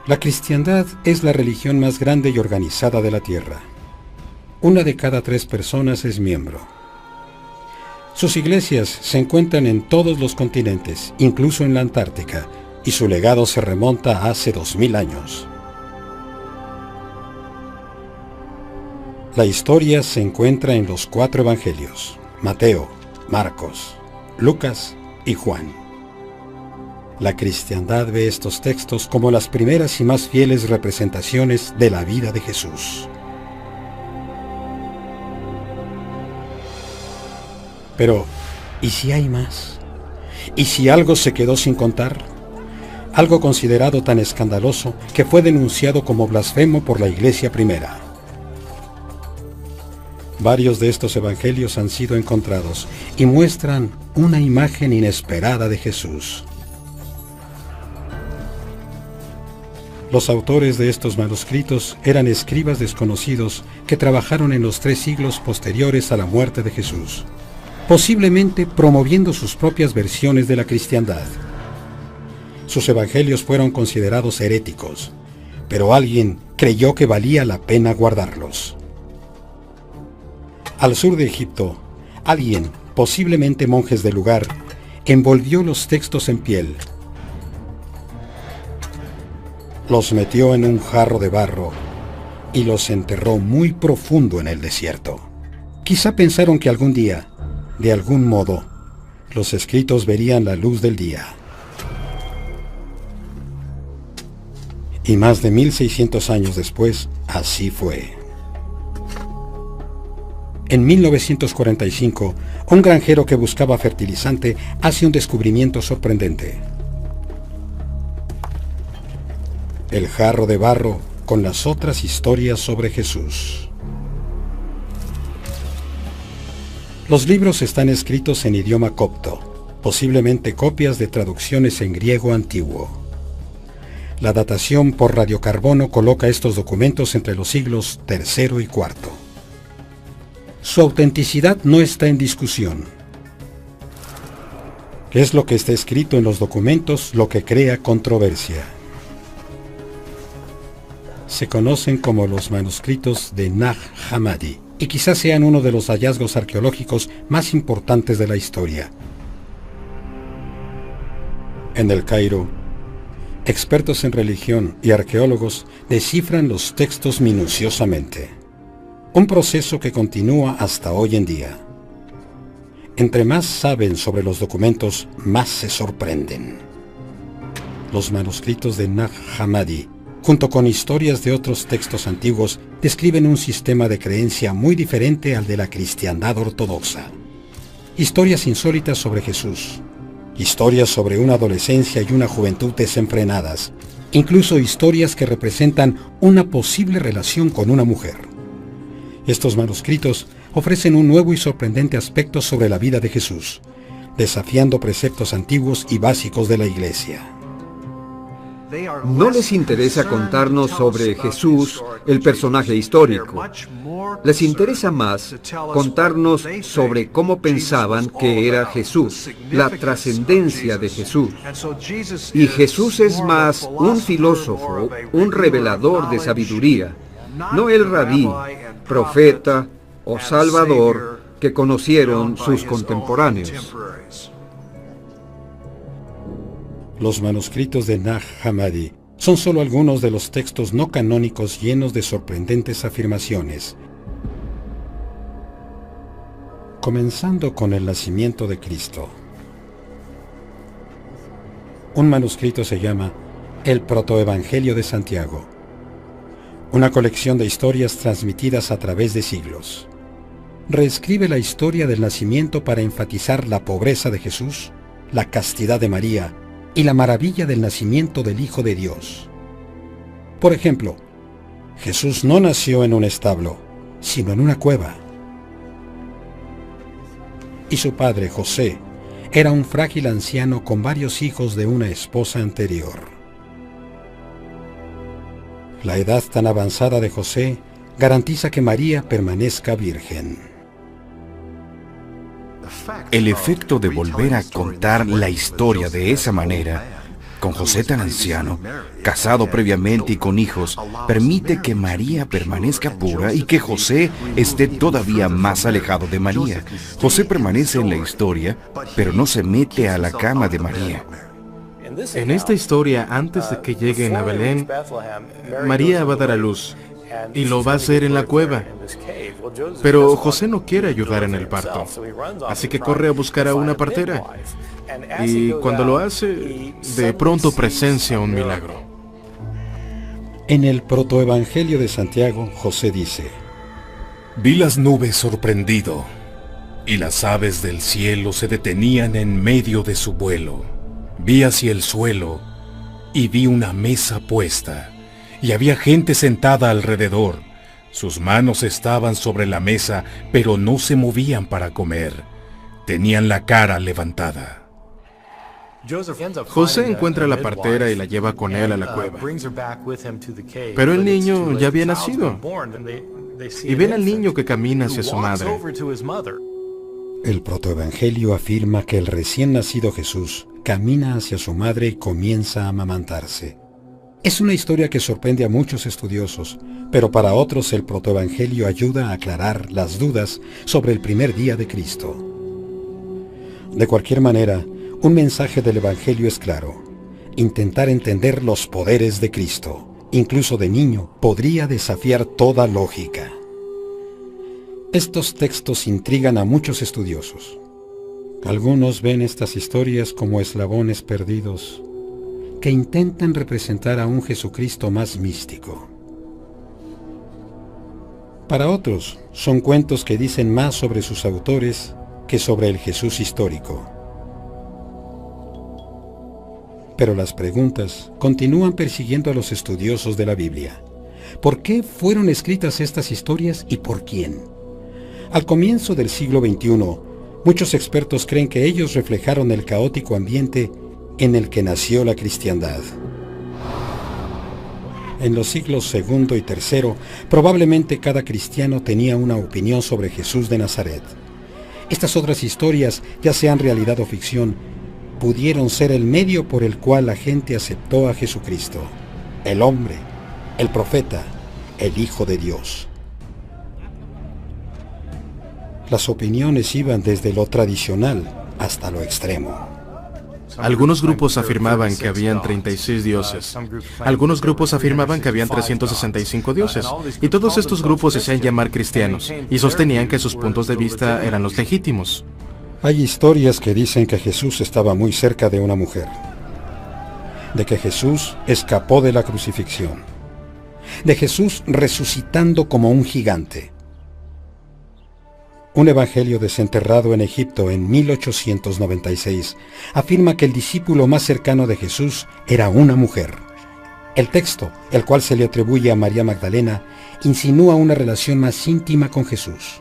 La cristiandad es la religión más grande y organizada de la Tierra. 1 de cada 3 personas es miembro. Sus iglesias se encuentran en todos los continentes, incluso en la Antártica, y su legado se remonta a hace 2000 años. La historia se encuentra en los 4 evangelios: Mateo, Marcos, Lucas y Juan. La cristiandad ve estos textos como las primeras y más fieles representaciones de la vida de Jesús. Pero, ¿y si hay más? ¿Y si algo se quedó sin contar? Algo considerado tan escandaloso que fue denunciado como blasfemo por la Iglesia primera. Varios de estos evangelios han sido encontrados y muestran una imagen inesperada de Jesús. Los autores de estos manuscritos eran escribas desconocidos que trabajaron en los 3 siglos posteriores a la muerte de Jesús, posiblemente promoviendo sus propias versiones de la cristiandad. Sus evangelios fueron considerados heréticos, pero alguien creyó que valía la pena guardarlos. Al sur de Egipto, alguien, posiblemente monjes del lugar, envolvió los textos en piel, los metió en un jarro de barro y los enterró muy profundo en el desierto. Quizá pensaron que algún día, de algún modo, los escritos verían la luz del día. Y más de 1600 años después, así fue. En 1945, un granjero que buscaba fertilizante hace un descubrimiento sorprendente. El jarro de barro con las otras historias sobre Jesús. Los libros están escritos en idioma copto, posiblemente copias de traducciones en griego antiguo. La datación por radiocarbono coloca estos documentos entre los siglos III y IV. Su autenticidad no está en discusión. Es lo que está escrito en los documentos lo que crea controversia. Se conocen como los manuscritos de Nag Hammadi y quizás sean uno de los hallazgos arqueológicos más importantes de la historia. En el Cairo, expertos en religión y arqueólogos descifran los textos minuciosamente. Un proceso que continúa hasta hoy en día. Entre más saben sobre los documentos, más se sorprenden. Los manuscritos de Nag Hammadi, junto con historias de otros textos antiguos, describen un sistema de creencia muy diferente al de la cristiandad ortodoxa. Historias insólitas sobre Jesús, historias sobre una adolescencia y una juventud desenfrenadas, incluso historias que representan una posible relación con una mujer. Estos manuscritos ofrecen un nuevo y sorprendente aspecto sobre la vida de Jesús, desafiando preceptos antiguos y básicos de la Iglesia. No les interesa contarnos sobre Jesús, el personaje histórico. Les interesa más contarnos sobre cómo pensaban que era Jesús, la trascendencia de Jesús. Y Jesús es más un filósofo, un revelador de sabiduría, no el rabí, profeta o salvador que conocieron sus contemporáneos. Los manuscritos de Nag Hammadi son solo algunos de los textos no canónicos llenos de sorprendentes afirmaciones. Comenzando con el nacimiento de Cristo. Un manuscrito se llama El Protoevangelio de Santiago, una colección de historias transmitidas a través de siglos. Reescribe la historia del nacimiento para enfatizar la pobreza de Jesús, la castidad de María y la maravilla del nacimiento del Hijo de Dios. Por ejemplo, Jesús no nació en un establo, sino en una cueva. Y su padre, José, era un frágil anciano con varios hijos de una esposa anterior. La edad tan avanzada de José garantiza que María permanezca virgen. El efecto de volver a contar la historia de esa manera con José tan anciano, casado previamente y con hijos, permite que María permanezca pura y que José esté todavía más alejado de María. José permanece en la historia, pero no se mete a la cama de María. En esta historia, antes de que lleguen a Belén, María va a dar a luz y lo va a hacer en la cueva. Pero José no quiere ayudar en el parto, así que corre a buscar a una partera. Y cuando lo hace, de pronto presencia un milagro. En el protoevangelio de Santiago, José dice: Vi las nubes sorprendido, y las aves del cielo se detenían en medio de su vuelo. Vi hacia el suelo, y vi una mesa puesta, y había gente sentada alrededor. Sus manos estaban sobre la mesa, pero no se movían para comer. Tenían la cara levantada. José encuentra a la partera y la lleva con él a la cueva. Pero el niño ya había nacido. Y ven al niño que camina hacia su madre. El protoevangelio afirma que el recién nacido Jesús camina hacia su madre y comienza a amamantarse. Es una historia que sorprende a muchos estudiosos, pero para otros el protoevangelio ayuda a aclarar las dudas sobre el primer día de Cristo. De cualquier manera, un mensaje del evangelio es claro: intentar entender los poderes de Cristo, incluso de niño, podría desafiar toda lógica. Estos textos intrigan a muchos estudiosos. Algunos ven estas historias como eslabones perdidos que intentan representar a un Jesucristo más místico. Para otros, son cuentos que dicen más sobre sus autores que sobre el Jesús histórico. Pero las preguntas continúan persiguiendo a los estudiosos de la Biblia. ¿Por qué fueron escritas estas historias y por quién? Al comienzo del siglo XXI, muchos expertos creen que ellos reflejaron el caótico ambiente en el que nació la cristiandad. En los siglos II y III, probablemente cada cristiano tenía una opinión sobre Jesús de Nazaret. Estas otras historias, ya sean realidad o ficción, pudieron ser el medio por el cual la gente aceptó a Jesucristo, el hombre, el profeta, el Hijo de Dios. Las opiniones iban desde lo tradicional hasta lo extremo. Algunos grupos afirmaban que habían 36 dioses. Algunos grupos afirmaban que habían 365 dioses. Y todos estos grupos se hacían llamar cristianos y sostenían que sus puntos de vista eran los legítimos. Hay historias que dicen que Jesús estaba muy cerca de una mujer, de que Jesús escapó de la crucifixión, de Jesús resucitando como un gigante. Un evangelio desenterrado en Egipto en 1896 afirma que el discípulo más cercano de Jesús era una mujer. El texto, el cual se le atribuye a María Magdalena, insinúa una relación más íntima con Jesús.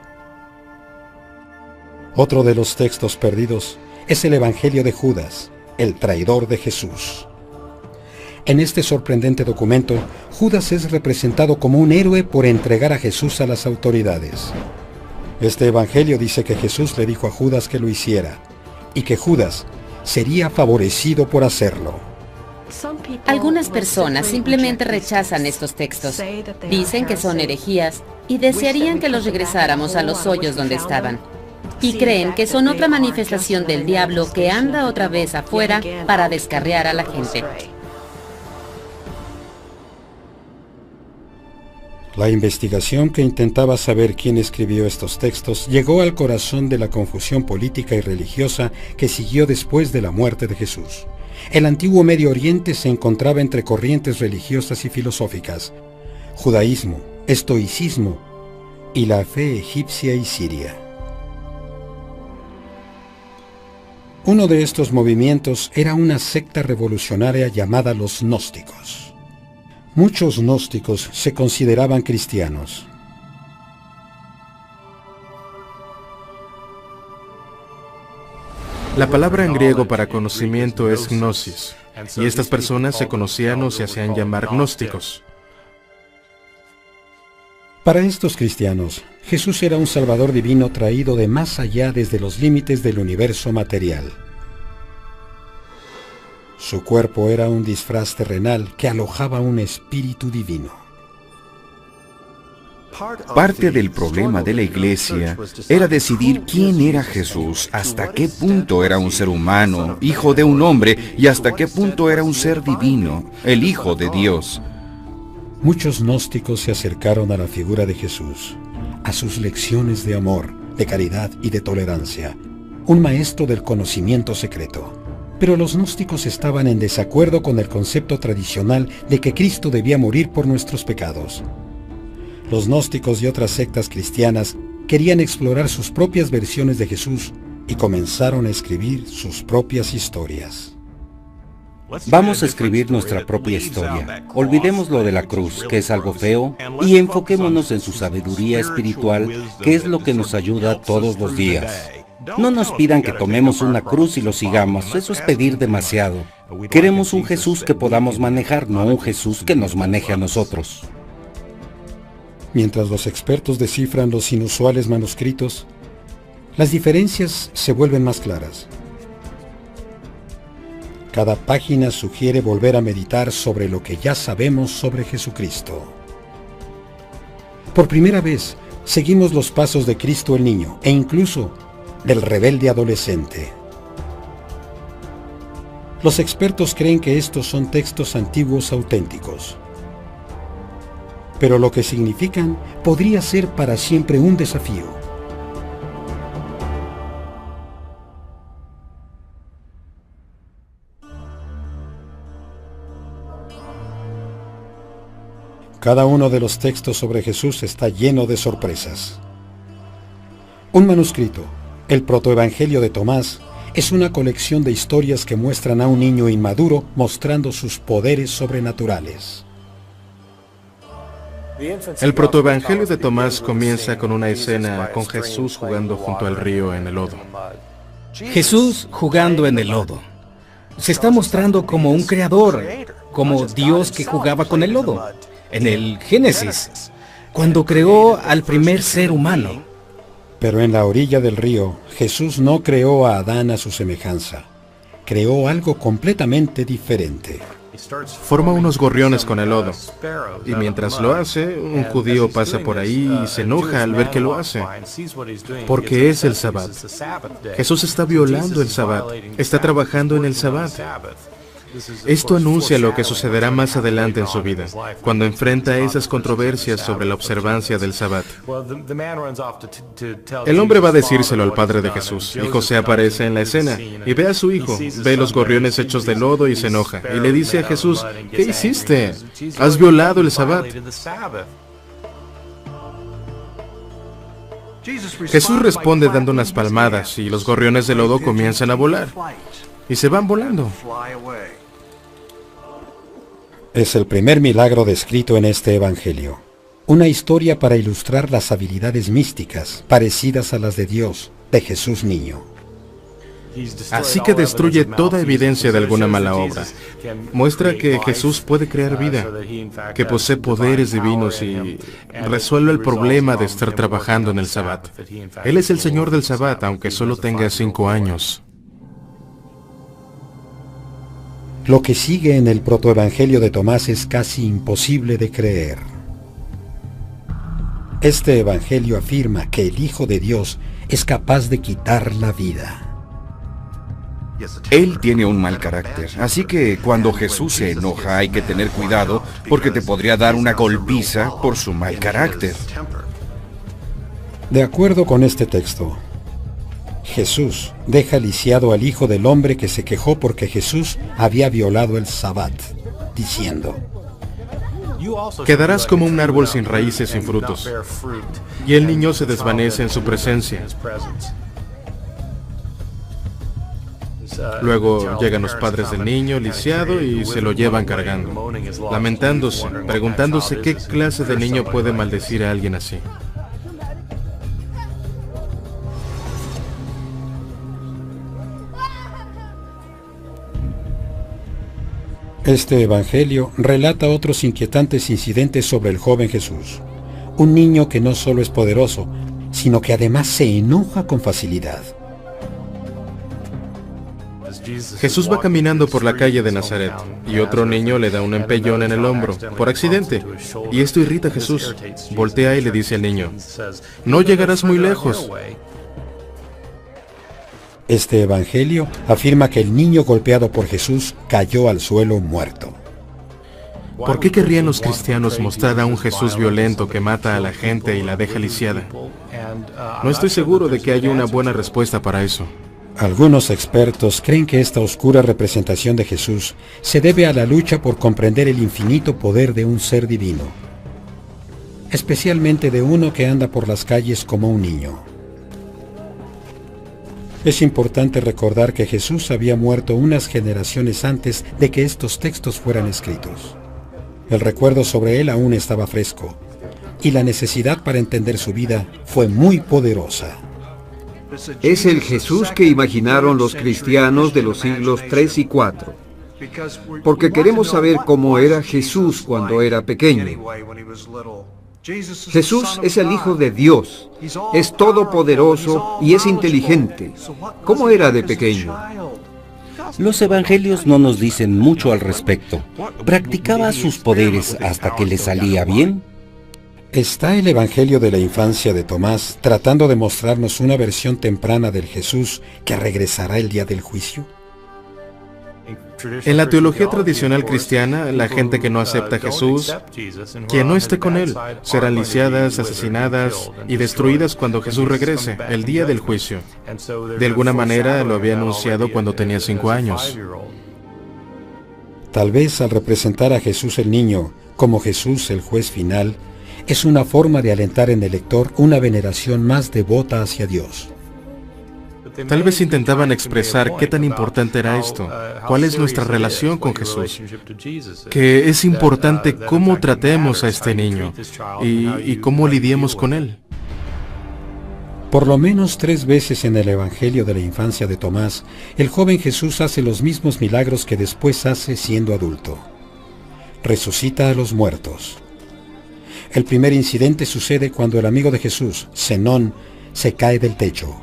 Otro de los textos perdidos es el evangelio de Judas, el traidor de Jesús. En este sorprendente documento, Judas es representado como un héroe por entregar a Jesús a las autoridades. Este evangelio dice que Jesús le dijo a Judas que lo hiciera, y que Judas sería favorecido por hacerlo. Algunas personas simplemente rechazan estos textos. Dicen que son herejías y desearían que los regresáramos a los hoyos donde estaban. Y creen que son otra manifestación del diablo que anda otra vez afuera para descarriar a la gente. La investigación que intentaba saber quién escribió estos textos llegó al corazón de la confusión política y religiosa que siguió después de la muerte de Jesús. El antiguo Medio Oriente se encontraba entre corrientes religiosas y filosóficas: judaísmo, estoicismo y la fe egipcia y siria. Uno de estos movimientos era una secta revolucionaria llamada los gnósticos. Muchos gnósticos se consideraban cristianos. La palabra en griego para conocimiento es gnosis, y estas personas se conocían o se hacían llamar gnósticos. Para estos cristianos, Jesús era un Salvador divino traído de más allá desde los límites del universo material. Su cuerpo era un disfraz terrenal que alojaba un espíritu divino. Parte del problema de la iglesia era decidir quién era Jesús, hasta qué punto era un ser humano, hijo de un hombre, y hasta qué punto era un ser divino, el Hijo de Dios. Muchos gnósticos se acercaron a la figura de Jesús, a sus lecciones de amor, de caridad y de tolerancia, un maestro del conocimiento secreto. Pero los gnósticos estaban en desacuerdo con el concepto tradicional de que Cristo debía morir por nuestros pecados. Los gnósticos y otras sectas cristianas querían explorar sus propias versiones de Jesús y comenzaron a escribir sus propias historias. Vamos a escribir nuestra propia historia. Olvidemos lo de la cruz, que es algo feo, y enfoquémonos en su sabiduría espiritual, que es lo que nos ayuda todos los días. No nos pidan que tomemos una cruz y lo sigamos, eso es pedir demasiado. Queremos un Jesús que podamos manejar, no un Jesús que nos maneje a nosotros. Mientras los expertos descifran los inusuales manuscritos, las diferencias se vuelven más claras. Cada página sugiere volver a meditar sobre lo que ya sabemos sobre Jesucristo. Por primera vez, seguimos los pasos de Cristo el niño, e incluso del rebelde adolescente. Los expertos creen que estos son textos antiguos auténticos. Pero lo que significan podría ser para siempre un desafío. Cada uno de los textos sobre Jesús está lleno de sorpresas. Un manuscrito, el Protoevangelio de Tomás, es una colección de historias que muestran a un niño inmaduro mostrando sus poderes sobrenaturales. El protoevangelio de Tomás comienza con una escena con Jesús jugando junto al río en el lodo. Jesús jugando en el lodo. Se está mostrando como un creador, como Dios que jugaba con el lodo. En el Génesis, cuando creó al primer ser humano. Pero en la orilla del río, Jesús no creó a Adán a su semejanza. Creó algo completamente diferente. Forma unos gorriones con el lodo. Y mientras lo hace, un judío pasa por ahí y se enoja al ver que lo hace. Porque es el Sabbat. Jesús está violando el Sabbat. Está trabajando en el Sabbat. Esto anuncia lo que sucederá más adelante en su vida, cuando enfrenta esas controversias sobre la observancia del Sabbat. El hombre va a decírselo al padre de Jesús, y José aparece en la escena, y ve a su hijo, ve los gorriones hechos de lodo y se enoja, y le dice a Jesús, ¿qué hiciste? Has violado el Sabbat. Jesús responde dando unas palmadas, y los gorriones de lodo comienzan a volar, y se van volando. Es el primer milagro descrito en este evangelio. Una historia para ilustrar las habilidades místicas parecidas a las de Dios, de Jesús niño. Así que destruye toda evidencia de alguna mala obra. Muestra que Jesús puede crear vida, que posee poderes divinos y resuelve el problema de estar trabajando en el Sabbat. Él es el Señor del Sabbat, aunque solo tenga 5 años. Lo que sigue en el protoevangelio de Tomás es casi imposible de creer. Este evangelio afirma que el Hijo de Dios es capaz de quitar la vida. Él tiene un mal carácter, así que cuando Jesús se enoja hay que tener cuidado porque te podría dar una golpiza por su mal carácter. De acuerdo con este texto, Jesús deja lisiado al Hijo del Hombre que se quejó porque Jesús había violado el Sabbat, diciendo: Quedarás como un árbol sin raíces, sin frutos. Y el niño se desvanece en su presencia. Luego llegan los padres del niño lisiado y se lo llevan cargando, lamentándose, preguntándose qué clase de niño puede maldecir a alguien así. Este evangelio relata otros inquietantes incidentes sobre el joven Jesús, un niño que no solo es poderoso, sino que además se enoja con facilidad. Jesús va caminando por la calle de Nazaret y otro niño le da un empellón en el hombro, por accidente, y esto irrita a Jesús. Voltea y le dice al niño, no llegarás muy lejos. Este evangelio afirma que el niño golpeado por Jesús cayó al suelo muerto. ¿Por qué querrían los cristianos mostrar a un Jesús violento que mata a la gente y la deja lisiada? No estoy seguro de que haya una buena respuesta para eso. Algunos expertos creen que esta oscura representación de Jesús se debe a la lucha por comprender el infinito poder de un ser divino, especialmente de uno que anda por las calles como un niño. Es importante recordar que Jesús había muerto unas generaciones antes de que estos textos fueran escritos. El recuerdo sobre él aún estaba fresco, y la necesidad para entender su vida fue muy poderosa. Es el Jesús que imaginaron los cristianos de los siglos 3 y 4, porque queremos saber cómo era Jesús cuando era pequeño. Jesús es el Hijo de Dios, es todopoderoso y es inteligente. ¿Cómo era de pequeño? Los evangelios no nos dicen mucho al respecto. ¿Practicaba sus poderes hasta que le salía bien? ¿Está el Evangelio de la infancia de Tomás tratando de mostrarnos una versión temprana del Jesús que regresará el día del juicio? En la teología tradicional cristiana, la gente que no acepta a Jesús, quien no esté con Él, serán lisiadas, asesinadas y destruidas cuando Jesús regrese, el día del juicio. De alguna manera lo había anunciado cuando tenía 5 años. Tal vez al representar a Jesús el niño como Jesús el juez final, es una forma de alentar en el lector una veneración más devota hacia Dios. Tal vez intentaban expresar qué tan importante era esto, cuál es nuestra relación con Jesús, que es importante cómo tratemos a este niño y cómo lidiemos con él. Por lo menos 3 veces en el Evangelio de la infancia de Tomás, el joven Jesús hace los mismos milagros que después hace siendo adulto. Resucita a los muertos. El primer incidente sucede cuando el amigo de Jesús, Zenón, se cae del techo.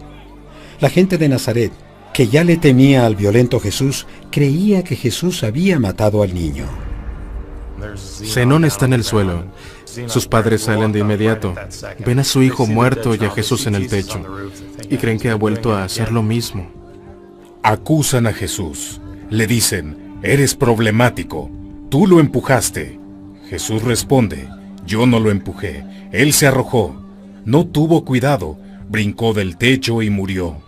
La gente de Nazaret, que ya le temía al violento Jesús, creía que Jesús había matado al niño. Zenón está en el suelo. Sus padres salen de inmediato. Ven a su hijo muerto y a Jesús en el techo. Y creen que ha vuelto a hacer lo mismo. Acusan a Jesús. Le dicen, eres problemático. Tú lo empujaste. Jesús responde, yo no lo empujé. Él se arrojó. No tuvo cuidado. Brincó del techo y murió.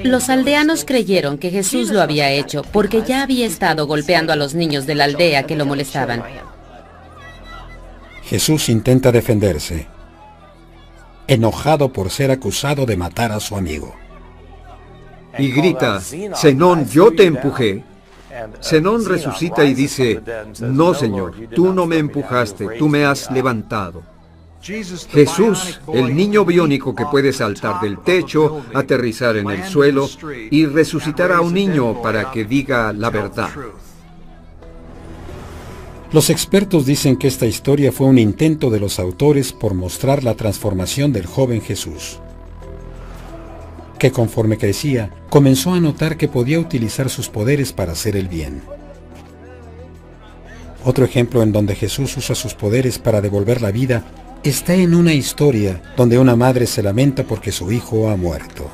Los aldeanos creyeron que Jesús lo había hecho porque ya había estado golpeando a los niños de la aldea que lo molestaban. Jesús intenta defenderse, enojado por ser acusado de matar a su amigo. Y grita, Zenón, yo te empujé. Zenón resucita y dice, no, Señor, tú no me empujaste, tú me has levantado. Jesús, el niño biónico que puede saltar del techo, aterrizar en el suelo y resucitar a un niño para que diga la verdad. Los expertos dicen que esta historia fue un intento de los autores por mostrar la transformación del joven Jesús, que conforme crecía, comenzó a notar que podía utilizar sus poderes para hacer el bien. Otro ejemplo en donde Jesús usa sus poderes para devolver la vida está en una historia donde una madre se lamenta porque su hijo ha muerto.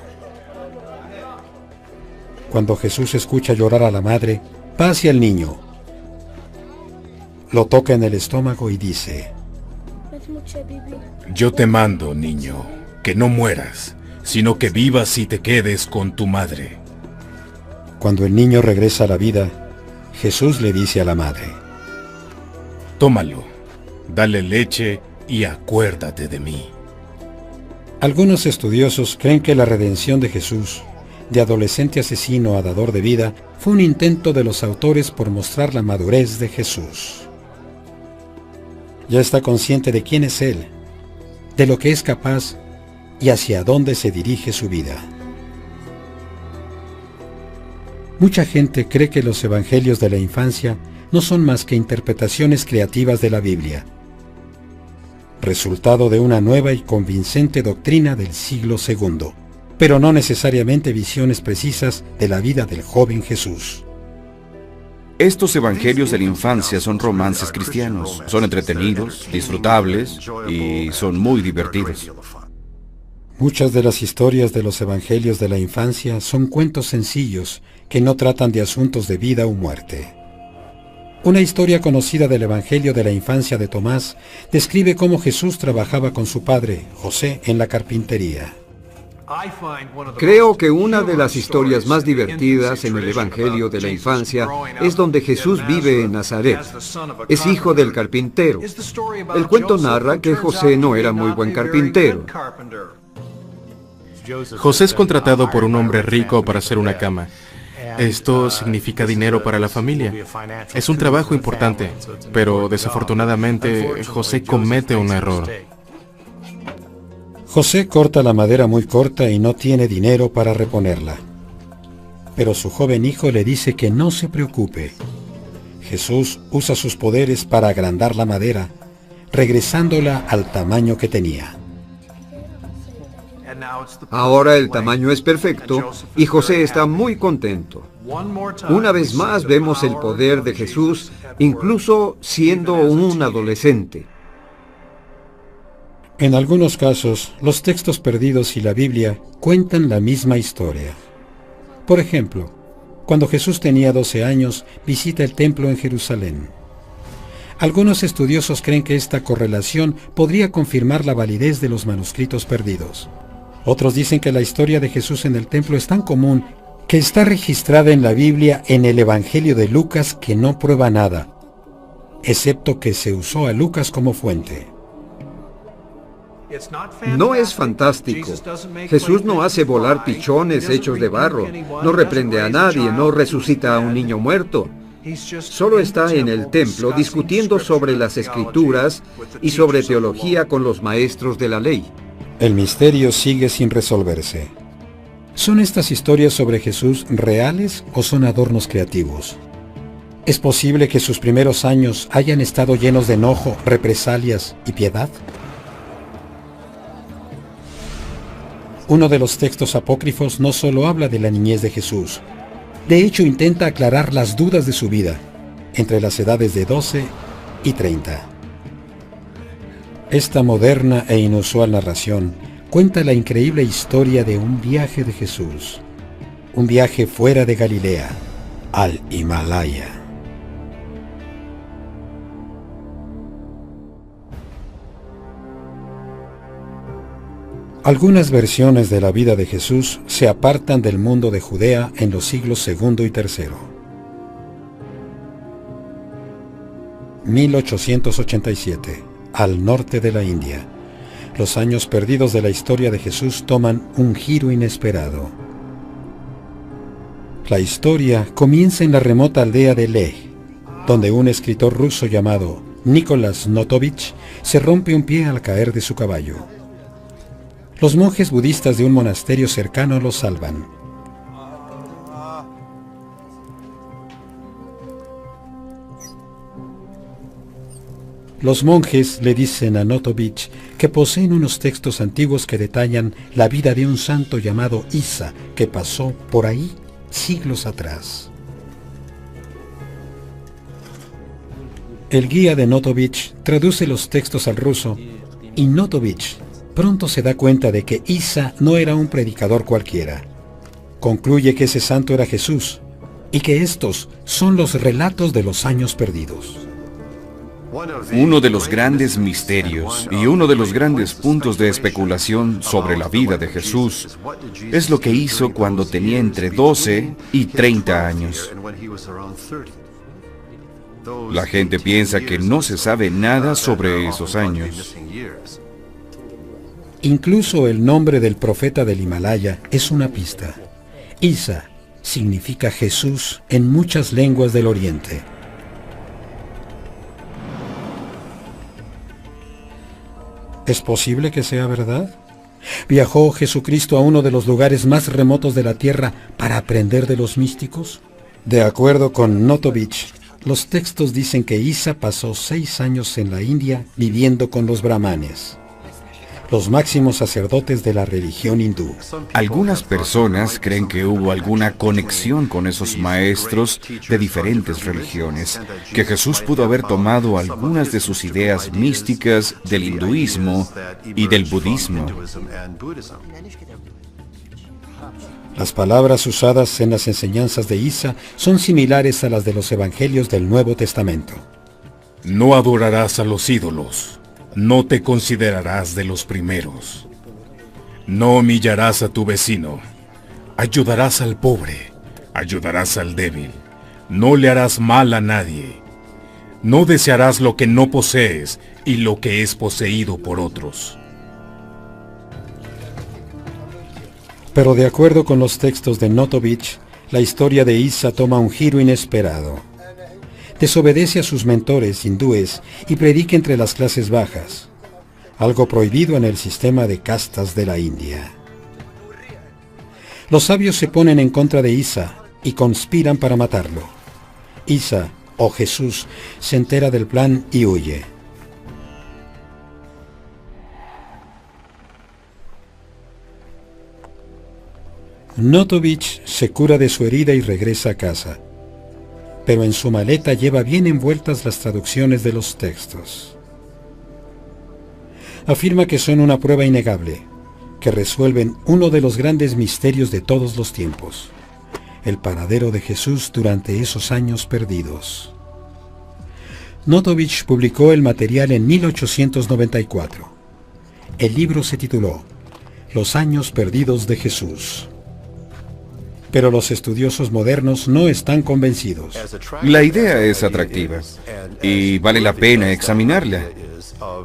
Cuando Jesús escucha llorar a la madre, va hacia el niño, lo toca en el estómago y dice, yo te mando, niño, que no mueras, sino que vivas y te quedes con tu madre. Cuando el niño regresa a la vida, Jesús le dice a la madre, tómalo, dale leche y acuérdate de mí. Algunos estudiosos creen que la redención de Jesús, de adolescente asesino a dador de vida, fue un intento de los autores por mostrar la madurez de Jesús. Ya está consciente de quién es Él, de lo que es capaz y hacia dónde se dirige su vida. Mucha gente cree que los evangelios de la infancia no son más que interpretaciones creativas de la Biblia, resultado de una nueva y convincente doctrina del siglo II. pero no necesariamente visiones precisas de la vida del joven Jesús. Estos evangelios de la infancia son romances cristianos. Son entretenidos, disfrutables y son muy divertidos. Muchas de las historias de los evangelios de la infancia son cuentos sencillos que no tratan de asuntos de vida o muerte. Una historia conocida del evangelio de la infancia de Tomás describe cómo Jesús trabajaba con su padre, José, en la carpintería. Creo que una de las historias más divertidas en el Evangelio de la infancia es donde Jesús vive en Nazaret. Es hijo del carpintero. El cuento narra que José no era muy buen carpintero. José es contratado por un hombre rico para hacer una cama. Esto significa dinero para la familia. Es un trabajo importante, pero desafortunadamente José comete un error. José corta la madera muy corta y no tiene dinero para reponerla. Pero su joven hijo le dice que no se preocupe. Jesús usa sus poderes para agrandar la madera, regresándola al tamaño que tenía. Ahora el tamaño es perfecto y José está muy contento. Una vez más vemos el poder de Jesús, incluso siendo un adolescente. En algunos casos, los textos perdidos y la Biblia cuentan la misma historia. Por ejemplo, cuando Jesús tenía 12 años, visita el templo en Jerusalén. Algunos estudiosos creen que esta correlación podría confirmar la validez de los manuscritos perdidos. Otros dicen que la historia de Jesús en el templo es tan común que está registrada en la Biblia en el Evangelio de Lucas que no prueba nada, excepto que se usó a Lucas como fuente. No es fantástico. Jesús no hace volar pichones hechos de barro, no reprende a nadie, no resucita a un niño muerto. Solo está en el templo discutiendo sobre las Escrituras y sobre teología con los maestros de la ley. El misterio sigue sin resolverse. ¿Son estas historias sobre Jesús reales o son adornos creativos? ¿Es posible que sus primeros años hayan estado llenos de enojo, represalias y piedad? Uno de los textos apócrifos no solo habla de la niñez de Jesús, de hecho intenta aclarar las dudas de su vida, entre las edades de 12 y 30. Esta moderna e inusual narración cuenta la increíble historia de un viaje de Jesús, un viaje fuera de Galilea, al Himalaya. Algunas versiones de la vida de Jesús se apartan del mundo de Judea en los siglos II y III. 1887, al norte de la India. Los años perdidos de la historia de Jesús toman un giro inesperado. La historia comienza en la remota aldea de Leh, donde un escritor ruso llamado Nicolás Notovich se rompe un pie al caer de su caballo. Los monjes budistas de un monasterio cercano lo salvan. Los monjes le dicen a Notovich que poseen unos textos antiguos que detallan la vida de un santo llamado Isa, que pasó por ahí siglos atrás. El guía de Notovich traduce los textos al ruso y Notovich pronto se da cuenta de que Isa no era un predicador cualquiera. Concluye que ese santo era Jesús y que estos son los relatos de los años perdidos. Uno de los grandes misterios y uno de los grandes puntos de especulación sobre la vida de Jesús es lo que hizo cuando tenía entre 12 y 30 años. La gente piensa que no se sabe nada sobre esos años. Incluso el nombre del profeta del Himalaya es una pista. Isa significa Jesús en muchas lenguas del Oriente. ¿Es posible que sea verdad? ¿Viajó Jesucristo a uno de los lugares más remotos de la tierra para aprender de los místicos? De acuerdo con Notovich, los textos dicen que Isa pasó 6 años en la India viviendo con los brahmanes. los máximos sacerdotes de la religión hindú. Algunas personas creen que hubo alguna conexión con esos maestros de diferentes religiones, que Jesús pudo haber tomado algunas de sus ideas místicas del hinduismo y del budismo. Las palabras usadas en las enseñanzas de Isa son similares a las de los evangelios del Nuevo Testamento. No adorarás a los ídolos, no te considerarás de los primeros. No humillarás a tu vecino, ayudarás al pobre, ayudarás al débil, no le harás mal a nadie. No desearás lo que no posees y lo que es poseído por otros. Pero de acuerdo con los textos de Notovich, la historia de Isa toma un giro inesperado. Desobedece a sus mentores hindúes y predica entre las clases bajas, algo prohibido en el sistema de castas de la India. Los sabios se ponen en contra de Isa y conspiran para matarlo. Isa, o Jesús, se entera del plan y huye. Notovich se cura de su herida y regresa a casa, pero en su maleta lleva bien envueltas las traducciones de los textos. Afirma que son una prueba innegable, que resuelven uno de los grandes misterios de todos los tiempos, el paradero de Jesús durante esos años perdidos. Notovich publicó el material en 1894. El libro se tituló Los años perdidos de Jesús. Pero los estudiosos modernos no están convencidos. La idea es atractiva y vale la pena examinarla,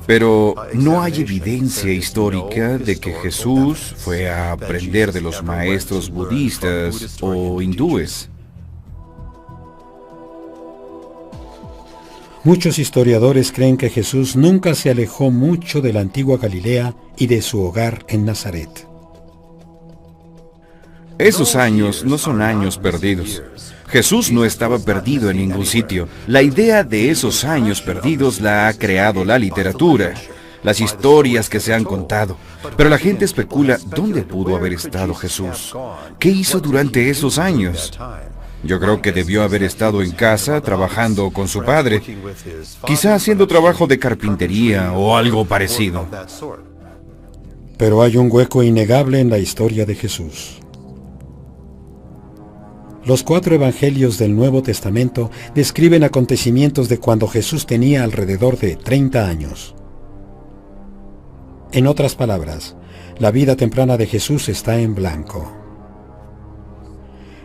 pero no hay evidencia histórica de que Jesús fue a aprender de los maestros budistas o hindúes. Muchos historiadores creen que Jesús nunca se alejó mucho de la antigua Galilea y de su hogar en Nazaret. Esos años no son años perdidos. Jesús no estaba perdido en ningún sitio. La idea de esos años perdidos la ha creado la literatura, las historias que se han contado. Pero la gente especula dónde pudo haber estado Jesús. ¿Qué hizo durante esos años? Yo creo que debió haber estado en casa trabajando con su padre, quizá haciendo trabajo de carpintería o algo parecido. Pero hay un hueco innegable en la historia de Jesús. Los 4 evangelios del Nuevo Testamento describen acontecimientos de cuando Jesús tenía alrededor de 30 años. En otras palabras, la vida temprana de Jesús está en blanco.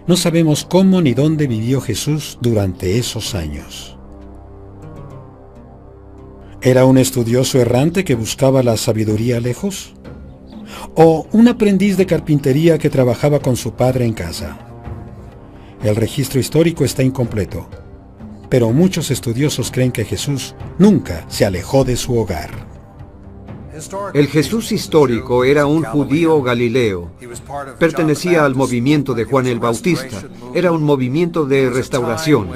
No sabemos cómo ni dónde vivió Jesús durante esos años. ¿Era un estudioso errante que buscaba la sabiduría lejos? ¿O un aprendiz de carpintería que trabajaba con su padre en casa? El registro histórico está incompleto, pero muchos estudiosos creen que Jesús nunca se alejó de su hogar. El Jesús histórico era un judío galileo. Pertenecía al movimiento de Juan el Bautista. Era un movimiento de restauración.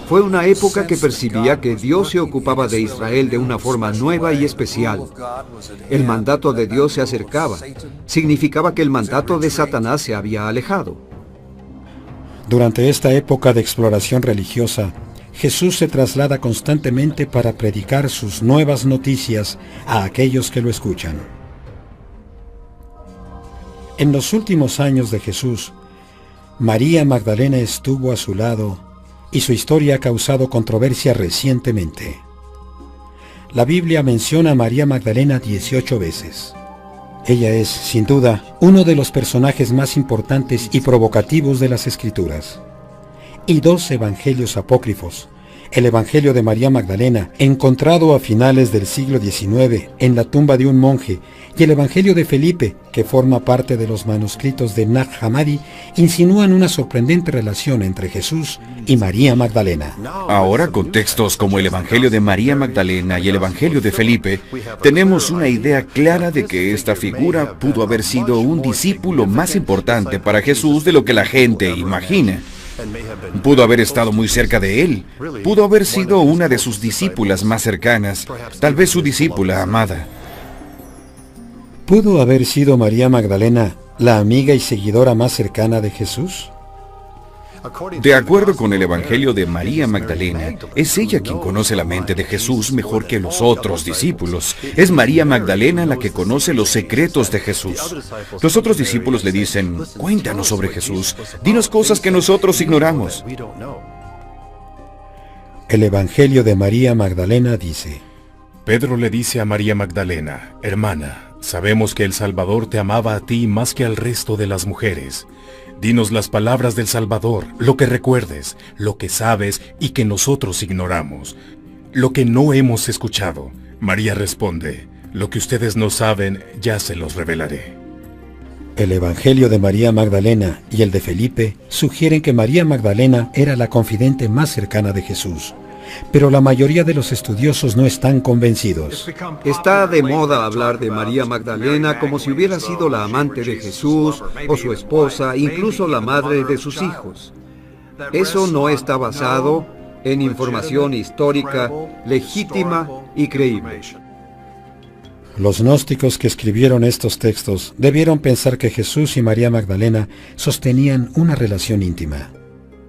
Fue una época que percibía que Dios se ocupaba de Israel de una forma nueva y especial. El mandato de Dios se acercaba. Significaba que el mandato de Satanás se había alejado. Durante esta época de exploración religiosa, Jesús se traslada constantemente para predicar sus nuevas noticias a aquellos que lo escuchan. En los últimos años de Jesús, María Magdalena estuvo a su lado y su historia ha causado controversia recientemente. La Biblia menciona a María Magdalena 18 veces. Ella es, sin duda, uno de los personajes más importantes y provocativos de las Escrituras. Y 2 evangelios apócrifos, el Evangelio de María Magdalena, encontrado a finales del siglo XIX en la tumba de un monje, y el Evangelio de Felipe, que forma parte de los manuscritos de Nag Hammadi, insinúan una sorprendente relación entre Jesús y María Magdalena. Ahora, con textos como el Evangelio de María Magdalena y el Evangelio de Felipe, tenemos una idea clara de que esta figura pudo haber sido un discípulo más importante para Jesús de lo que la gente imagina. Pudo haber estado muy cerca de él. Pudo haber sido una de sus discípulas más cercanas, tal vez su discípula amada. ¿Pudo haber sido María Magdalena la amiga y seguidora más cercana de Jesús? De acuerdo con el Evangelio de María Magdalena, es ella quien conoce la mente de Jesús mejor que los otros discípulos. Es María Magdalena la que conoce los secretos de Jesús. Los otros discípulos le dicen, cuéntanos sobre Jesús, dinos cosas que nosotros ignoramos. El Evangelio de María Magdalena dice: Pedro le dice a María Magdalena, hermana, sabemos que el Salvador te amaba a ti más que al resto de las mujeres. Dinos las palabras del Salvador, lo que recuerdes, lo que sabes y que nosotros ignoramos, lo que no hemos escuchado. María responde, lo que ustedes no saben, ya se los revelaré. El Evangelio de María Magdalena y el de Felipe sugieren que María Magdalena era la confidente más cercana de Jesús, pero la mayoría de los estudiosos no están convencidos. Está de moda hablar de María Magdalena como si hubiera sido la amante de Jesús, o su esposa, incluso la madre de sus hijos. Eso no está basado en información histórica legítima y creíble. Los gnósticos que escribieron estos textos debieron pensar que Jesús y María Magdalena sostenían una relación íntima.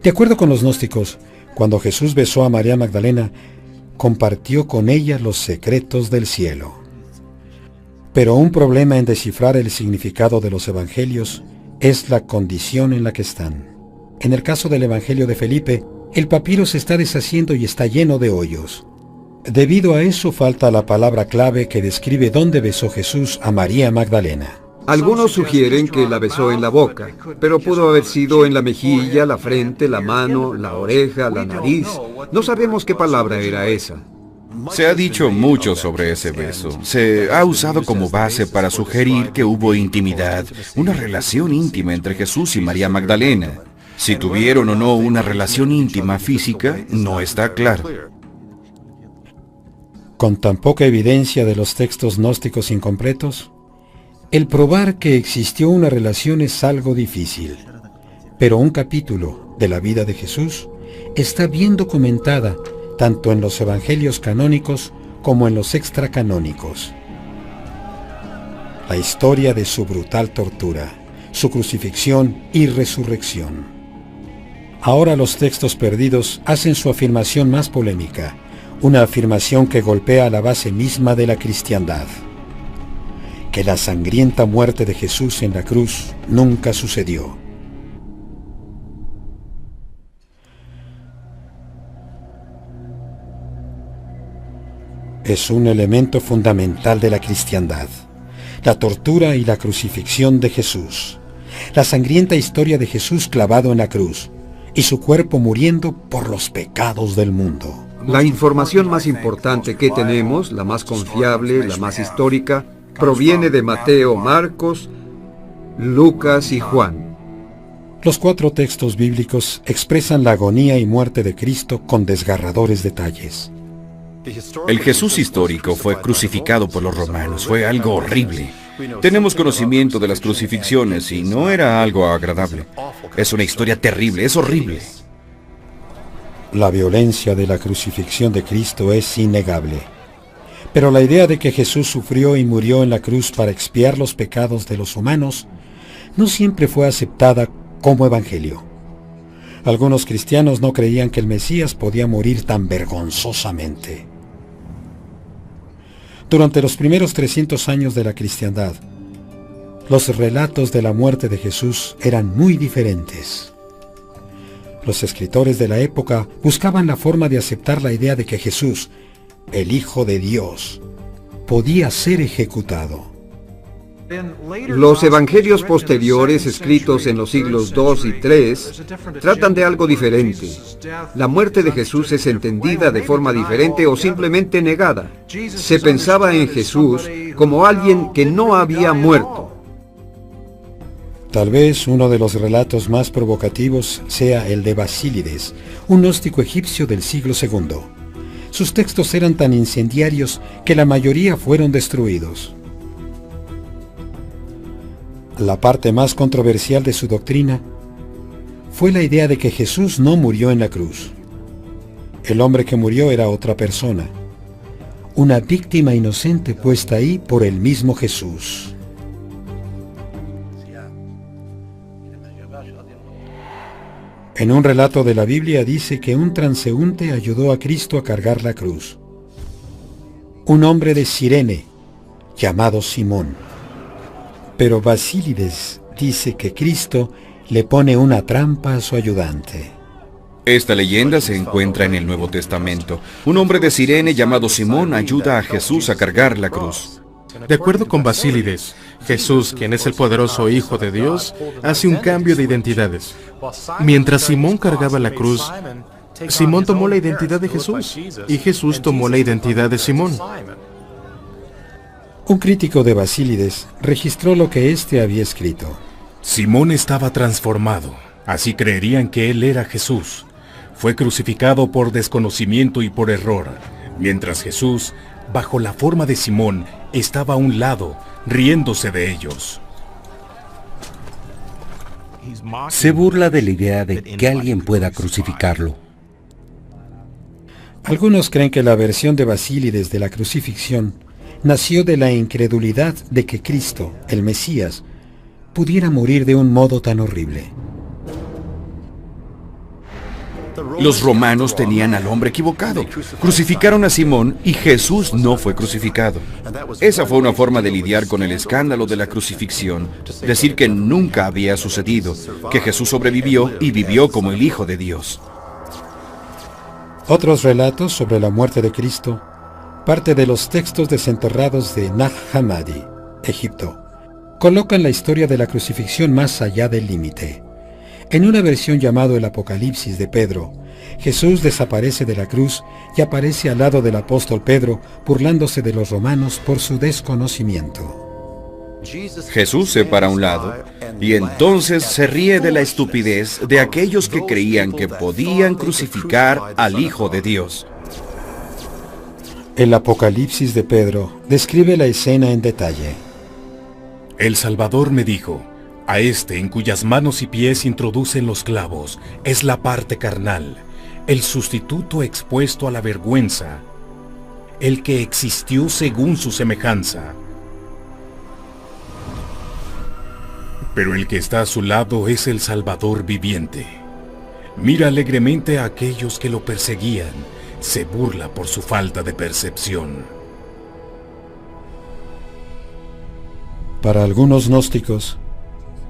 De acuerdo con los gnósticos, cuando Jesús besó a María Magdalena, compartió con ella los secretos del cielo. Pero un problema en descifrar el significado de los evangelios es la condición en la que están. En el caso del Evangelio de Felipe, el papiro se está deshaciendo y está lleno de hoyos. Debido a eso falta la palabra clave que describe dónde besó Jesús a María Magdalena. Algunos sugieren que la besó en la boca, pero pudo haber sido en la mejilla, la frente, la mano, la oreja, la nariz. No sabemos qué palabra era esa. Se ha dicho mucho sobre ese beso. Se ha usado como base para sugerir que hubo intimidad, una relación íntima entre Jesús y María Magdalena. Si tuvieron o no una relación íntima física, no está claro. Con tan poca evidencia de los textos gnósticos incompletos, el probar que existió una relación es algo difícil. Pero un capítulo de la vida de Jesús está bien documentada tanto en los evangelios canónicos como en los extracanónicos. La historia de su brutal tortura, su crucifixión y resurrección. Ahora los textos perdidos hacen su afirmación más polémica, una afirmación que golpea la base misma de la cristiandad. Que la sangrienta muerte de Jesús en la cruz nunca sucedió. Es un elemento fundamental de la cristiandad, la tortura y la crucifixión de Jesús, la sangrienta historia de Jesús clavado en la cruz y su cuerpo muriendo por los pecados del mundo. La información más importante que tenemos, la más confiable, la más histórica, proviene de Mateo, Marcos, Lucas y Juan. Los 4 textos bíblicos expresan la agonía y muerte de Cristo con desgarradores detalles. El Jesús histórico fue crucificado por los romanos. Fue algo horrible. Tenemos conocimiento de las crucifixiones y no era algo agradable. Es una historia terrible, es horrible. La violencia de la crucifixión de Cristo es innegable. Pero la idea de que Jesús sufrió y murió en la cruz para expiar los pecados de los humanos no siempre fue aceptada como evangelio. Algunos cristianos no creían que el Mesías podía morir tan vergonzosamente. Durante los primeros 300 años de la cristiandad, los relatos de la muerte de Jesús eran muy diferentes. Los escritores de la época buscaban la forma de aceptar la idea de que Jesús, el Hijo de Dios, podía ser ejecutado. Los evangelios posteriores, escritos en los siglos II y III, tratan de algo diferente. La muerte de Jesús es entendida de forma diferente o simplemente negada. Se pensaba en Jesús como alguien que no había muerto. Tal vez uno de los relatos más provocativos sea el de Basílides, un gnóstico egipcio del siglo II. Sus textos eran tan incendiarios que la mayoría fueron destruidos. La parte más controversial de su doctrina fue la idea de que Jesús no murió en la cruz. El hombre que murió era otra persona, una víctima inocente puesta ahí por el mismo Jesús. En un relato de la Biblia dice que un transeúnte ayudó a Cristo a cargar la cruz. Un hombre de Cirene, llamado Simón. Pero Basílides dice que Cristo le pone una trampa a su ayudante. Esta leyenda se encuentra en el Nuevo Testamento. Un hombre de Cirene llamado Simón ayuda a Jesús a cargar la cruz. De acuerdo con Basílides, Jesús, quien es el poderoso Hijo de Dios, hace un cambio de identidades. Mientras Simón cargaba la cruz, Simón tomó la identidad de Jesús y Jesús tomó la identidad de Simón. Un crítico de Basílides registró lo que éste había escrito. Simón estaba transformado, así creerían que él era Jesús. Fue crucificado por desconocimiento y por error, mientras Jesús, bajo la forma de Simón, estaba a un lado, riéndose de ellos. Se burla de la idea de que alguien pueda crucificarlo. Algunos creen que la versión de Basílides de la crucifixión nació de la incredulidad de que Cristo, el Mesías, pudiera morir de un modo tan horrible. Los romanos tenían al hombre equivocado. Crucificaron a Simón y Jesús no fue crucificado. Esa fue una forma de lidiar con el escándalo de la crucifixión. Decir que nunca había sucedido, que Jesús sobrevivió y vivió como el Hijo de Dios. Otros relatos sobre la muerte de Cristo parte de los textos desenterrados de Nag Hammadi, Egipto. Colocan la historia de la crucifixión más allá del límite. En una versión llamado el Apocalipsis de Pedro, Jesús desaparece de la cruz y aparece al lado del apóstol Pedro, burlándose de los romanos por su desconocimiento. Jesús se para a un lado y entonces se ríe de la estupidez de aquellos que creían que podían crucificar al Hijo de Dios. El Apocalipsis de Pedro describe la escena en detalle. El Salvador me dijo: a este en cuyas manos y pies introducen los clavos es la parte carnal, el sustituto expuesto a la vergüenza, el que existió según su semejanza. Pero el que está a su lado es el Salvador viviente. Mira alegremente a aquellos que lo perseguían, se burla por su falta de percepción. Para algunos gnósticos,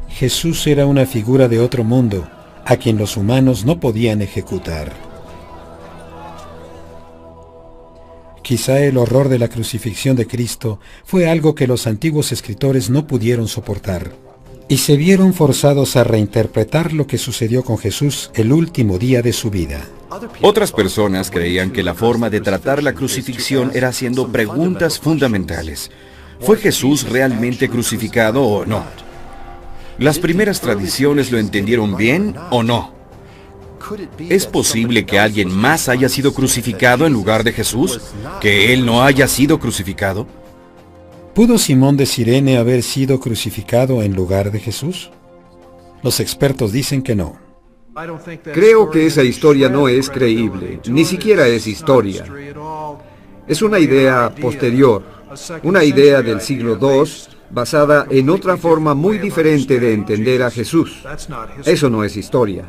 Jesús era una figura de otro mundo a quien los humanos no podían ejecutar. Quizá el horror de la crucifixión de Cristo fue algo que los antiguos escritores no pudieron soportar, y se vieron forzados a reinterpretar lo que sucedió con Jesús el último día de su vida. Otras personas creían que la forma de tratar la crucifixión era haciendo preguntas fundamentales. ¿Fue Jesús realmente crucificado o no? ¿Las primeras tradiciones lo entendieron bien o no? ¿Es posible que alguien más haya sido crucificado en lugar de Jesús? ¿Que él no haya sido crucificado? ¿Pudo Simón de Cirene haber sido crucificado en lugar de Jesús? Los expertos dicen que no. Creo que esa historia no es creíble, ni siquiera es historia. Es una idea posterior, una idea del siglo II, basada en otra forma muy diferente de entender a Jesús. Eso no es historia.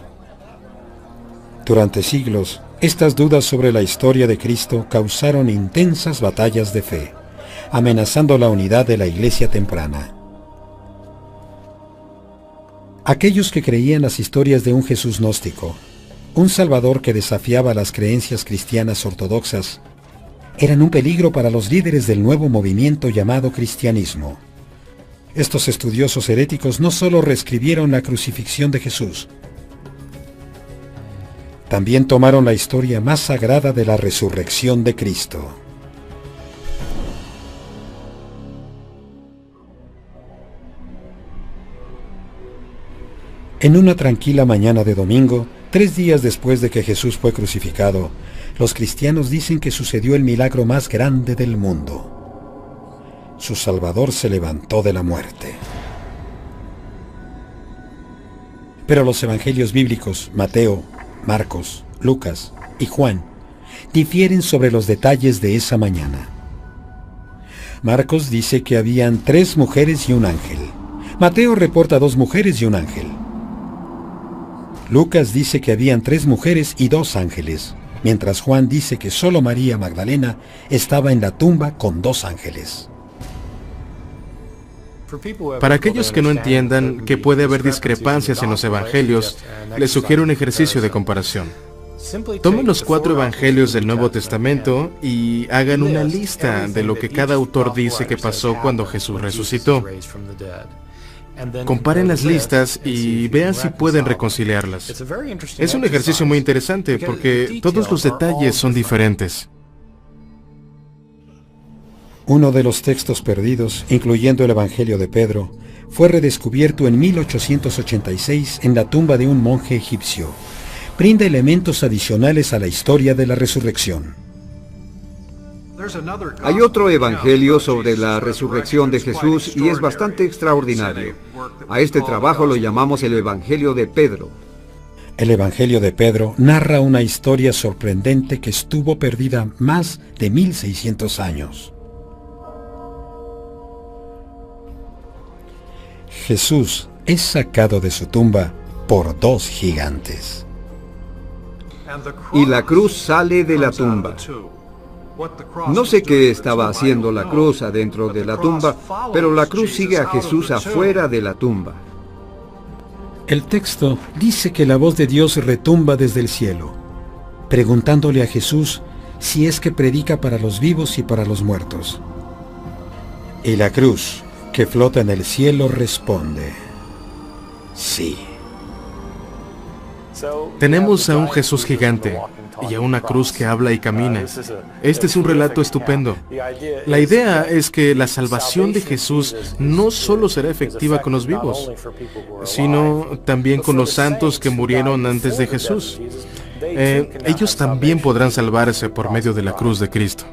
Durante siglos, estas dudas sobre la historia de Cristo causaron intensas batallas de fe, amenazando la unidad de la iglesia temprana. Aquellos que creían las historias de un Jesús gnóstico, un Salvador que desafiaba las creencias cristianas ortodoxas, eran un peligro para los líderes del nuevo movimiento llamado cristianismo. Estos estudiosos heréticos no solo reescribieron la crucifixión de Jesús, también tomaron la historia más sagrada de la resurrección de Cristo. En una tranquila mañana de domingo, 3 días después de que Jesús fue crucificado, los cristianos dicen que sucedió el milagro más grande del mundo. Su Salvador se levantó de la muerte. Pero los evangelios bíblicos, Mateo, Marcos, Lucas y Juan, difieren sobre los detalles de esa mañana. Marcos dice que habían 3 mujeres y un ángel. Mateo reporta 2 mujeres y un ángel. Lucas dice que habían 3 mujeres y 2 ángeles, mientras Juan dice que solo María Magdalena estaba en la tumba con 2 ángeles. Para aquellos que no entiendan que puede haber discrepancias en los evangelios, les sugiero un ejercicio de comparación. Tomen los 4 evangelios del Nuevo Testamento y hagan una lista de lo que cada autor dice que pasó cuando Jesús resucitó. Comparen las listas y vean si pueden reconciliarlas. Es un ejercicio muy interesante porque todos los detalles son diferentes. Uno de los textos perdidos, incluyendo el Evangelio de Pedro, fue redescubierto en 1886 en la tumba de un monje egipcio. Brinda elementos adicionales a la historia de la resurrección. Hay otro evangelio sobre la resurrección de Jesús y es bastante extraordinario. A este trabajo lo llamamos el Evangelio de Pedro. El Evangelio de Pedro narra una historia sorprendente que estuvo perdida más de 1600 años. Jesús es sacado de su tumba por 2 gigantes. Y la cruz sale de la tumba. No sé qué estaba haciendo la cruz adentro de la tumba, pero la cruz sigue a Jesús afuera de la tumba. El texto dice que la voz de Dios retumba desde el cielo, preguntándole a Jesús si es que predica para los vivos y para los muertos. Y la cruz, que flota en el cielo, responde: sí. Tenemos a un Jesús gigante y a una cruz que habla y camina. Este es un relato estupendo. La idea es que la salvación de Jesús no solo será efectiva con los vivos, sino también con los santos que murieron antes de Jesús. Ellos también podrán salvarse por medio de la cruz de Cristo.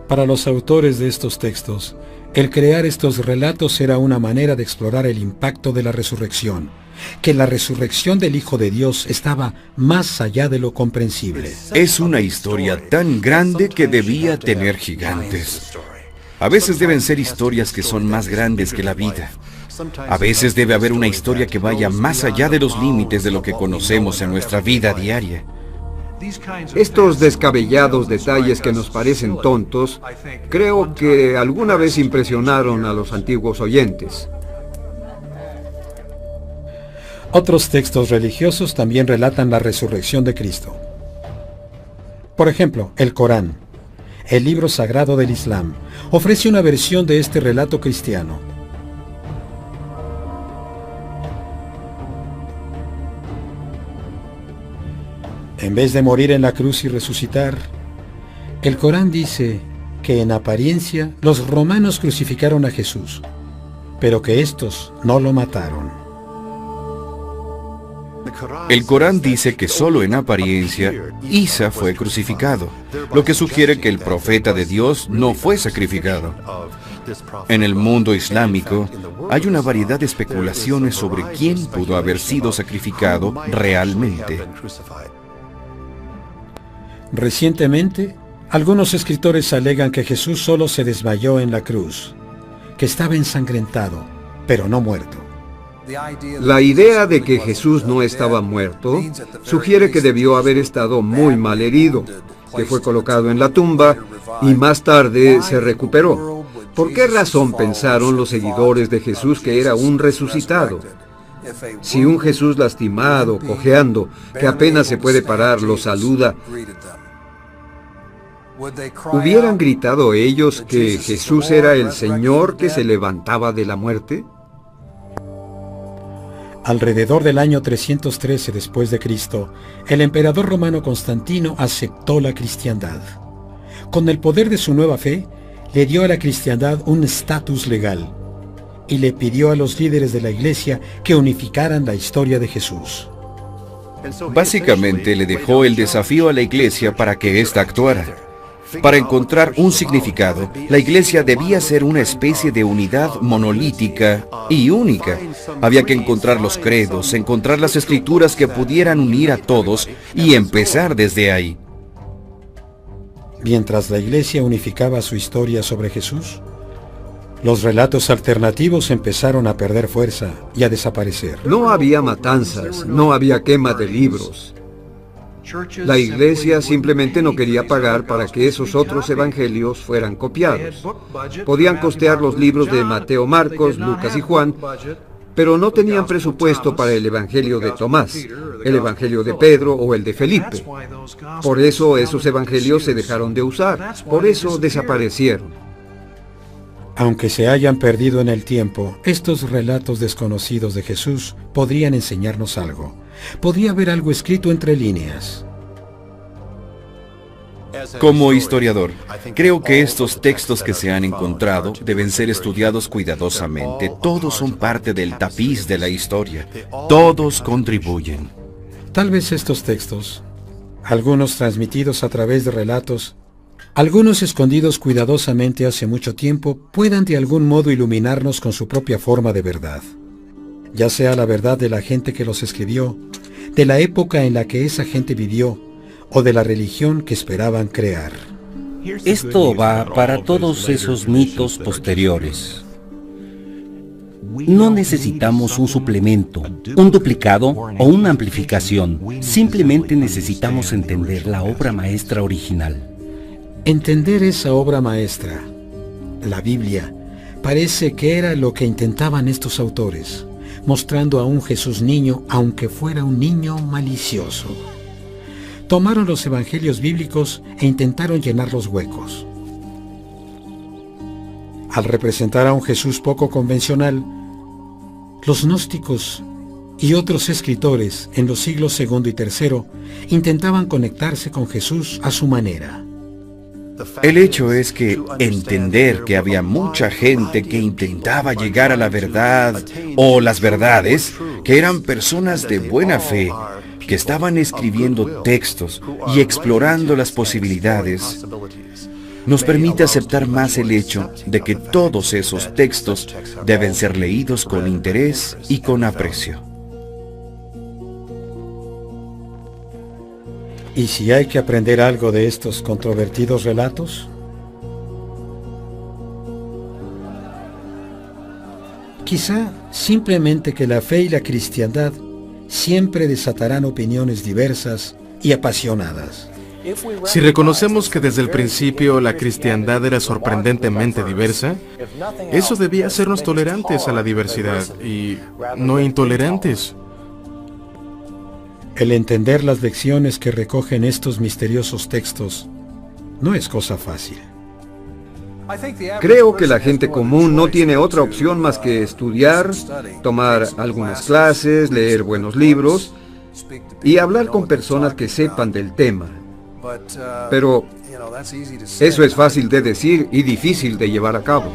Para los autores de estos textos, el crear estos relatos era una manera de explorar el impacto de la resurrección, que la resurrección del Hijo de Dios estaba más allá de lo comprensible. Es una historia tan grande que debía tener gigantes. A veces deben ser historias que son más grandes que la vida. A veces debe haber una historia que vaya más allá de los límites de lo que conocemos en nuestra vida diaria. Estos descabellados detalles que nos parecen tontos, creo que alguna vez impresionaron a los antiguos oyentes. Otros textos religiosos también relatan la resurrección de Cristo. Por ejemplo, el Corán, el libro sagrado del Islam, ofrece una versión de este relato cristiano. En vez de morir en la cruz y resucitar, el Corán dice que en apariencia los romanos crucificaron a Jesús, pero que estos no lo mataron. El Corán dice que solo en apariencia Isa fue crucificado, lo que sugiere que el profeta de Dios no fue sacrificado. En el mundo islámico hay una variedad de especulaciones sobre quién pudo haber sido sacrificado realmente. Recientemente, algunos escritores alegan que Jesús solo se desmayó en la cruz, que estaba ensangrentado, pero no muerto. La idea de que Jesús no estaba muerto sugiere que debió haber estado muy mal herido, que fue colocado en la tumba y más tarde se recuperó. ¿Por qué razón pensaron los seguidores de Jesús que era un resucitado? Si un Jesús lastimado, cojeando, que apenas se puede parar, lo saluda, ¿hubieran gritado ellos que Jesús era el Señor que se levantaba de la muerte? Alrededor del año 313 después de Cristo, el emperador romano Constantino aceptó la cristiandad. Con el poder de su nueva fe, le dio a la cristiandad un estatus legal y le pidió a los líderes de la iglesia que unificaran la historia de Jesús. Básicamente le dejó el desafío a la iglesia para que ésta actuara. Para encontrar un significado, la iglesia debía ser una especie de unidad monolítica y única. Había que encontrar los credos, encontrar las escrituras que pudieran unir a todos y empezar desde ahí. Mientras la iglesia unificaba su historia sobre Jesús, Los relatos alternativos empezaron a perder fuerza y a desaparecer. No había matanzas, no había quema de libros. La iglesia simplemente no quería pagar para que esos otros evangelios fueran copiados. Podían costear los libros de Mateo, Marcos, Lucas y Juan, pero no tenían presupuesto para el evangelio de Tomás, el evangelio de Pedro o el de Felipe. Por eso esos evangelios se dejaron de usar, por eso desaparecieron. Aunque se hayan perdido en el tiempo, estos relatos desconocidos de Jesús podrían enseñarnos algo. Podría haber algo escrito entre líneas. Como historiador, creo que estos textos que se han encontrado deben ser estudiados cuidadosamente. Todos son parte del tapiz de la historia. Todos contribuyen. Tal vez estos textos, algunos transmitidos a través de relatos, algunos escondidos cuidadosamente hace mucho tiempo, puedan de algún modo iluminarnos con su propia forma de verdad. Ya sea la verdad de la gente que los escribió, de la época en la que esa gente vivió, o de la religión que esperaban crear. Esto va para todos esos mitos posteriores. No necesitamos un suplemento, un duplicado o una amplificación. Simplemente necesitamos entender la obra maestra original. Entender esa obra maestra, la Biblia, parece que era lo que intentaban estos autores, mostrando a un Jesús niño, aunque fuera un niño malicioso. Tomaron los evangelios bíblicos e intentaron llenar los huecos. Al representar a un Jesús poco convencional, los gnósticos y otros escritores en los siglos II y III intentaban conectarse con Jesús a su manera. El hecho es que entender que había mucha gente que intentaba llegar a la verdad o las verdades, que eran personas de buena fe, que estaban escribiendo textos y explorando las posibilidades, nos permite aceptar más el hecho de que todos esos textos deben ser leídos con interés y con aprecio. ¿Y si hay que aprender algo de estos controvertidos relatos? Quizá simplemente que la fe y la cristiandad siempre desatarán opiniones diversas y apasionadas. Si reconocemos que desde el principio la cristiandad era sorprendentemente diversa, eso debía hacernos tolerantes a la diversidad y no intolerantes. El entender las lecciones que recogen estos misteriosos textos no es cosa fácil. Creo que la gente común no tiene otra opción más que estudiar, tomar algunas clases, leer buenos libros y hablar con personas que sepan del tema. Pero eso es fácil de decir y difícil de llevar a cabo.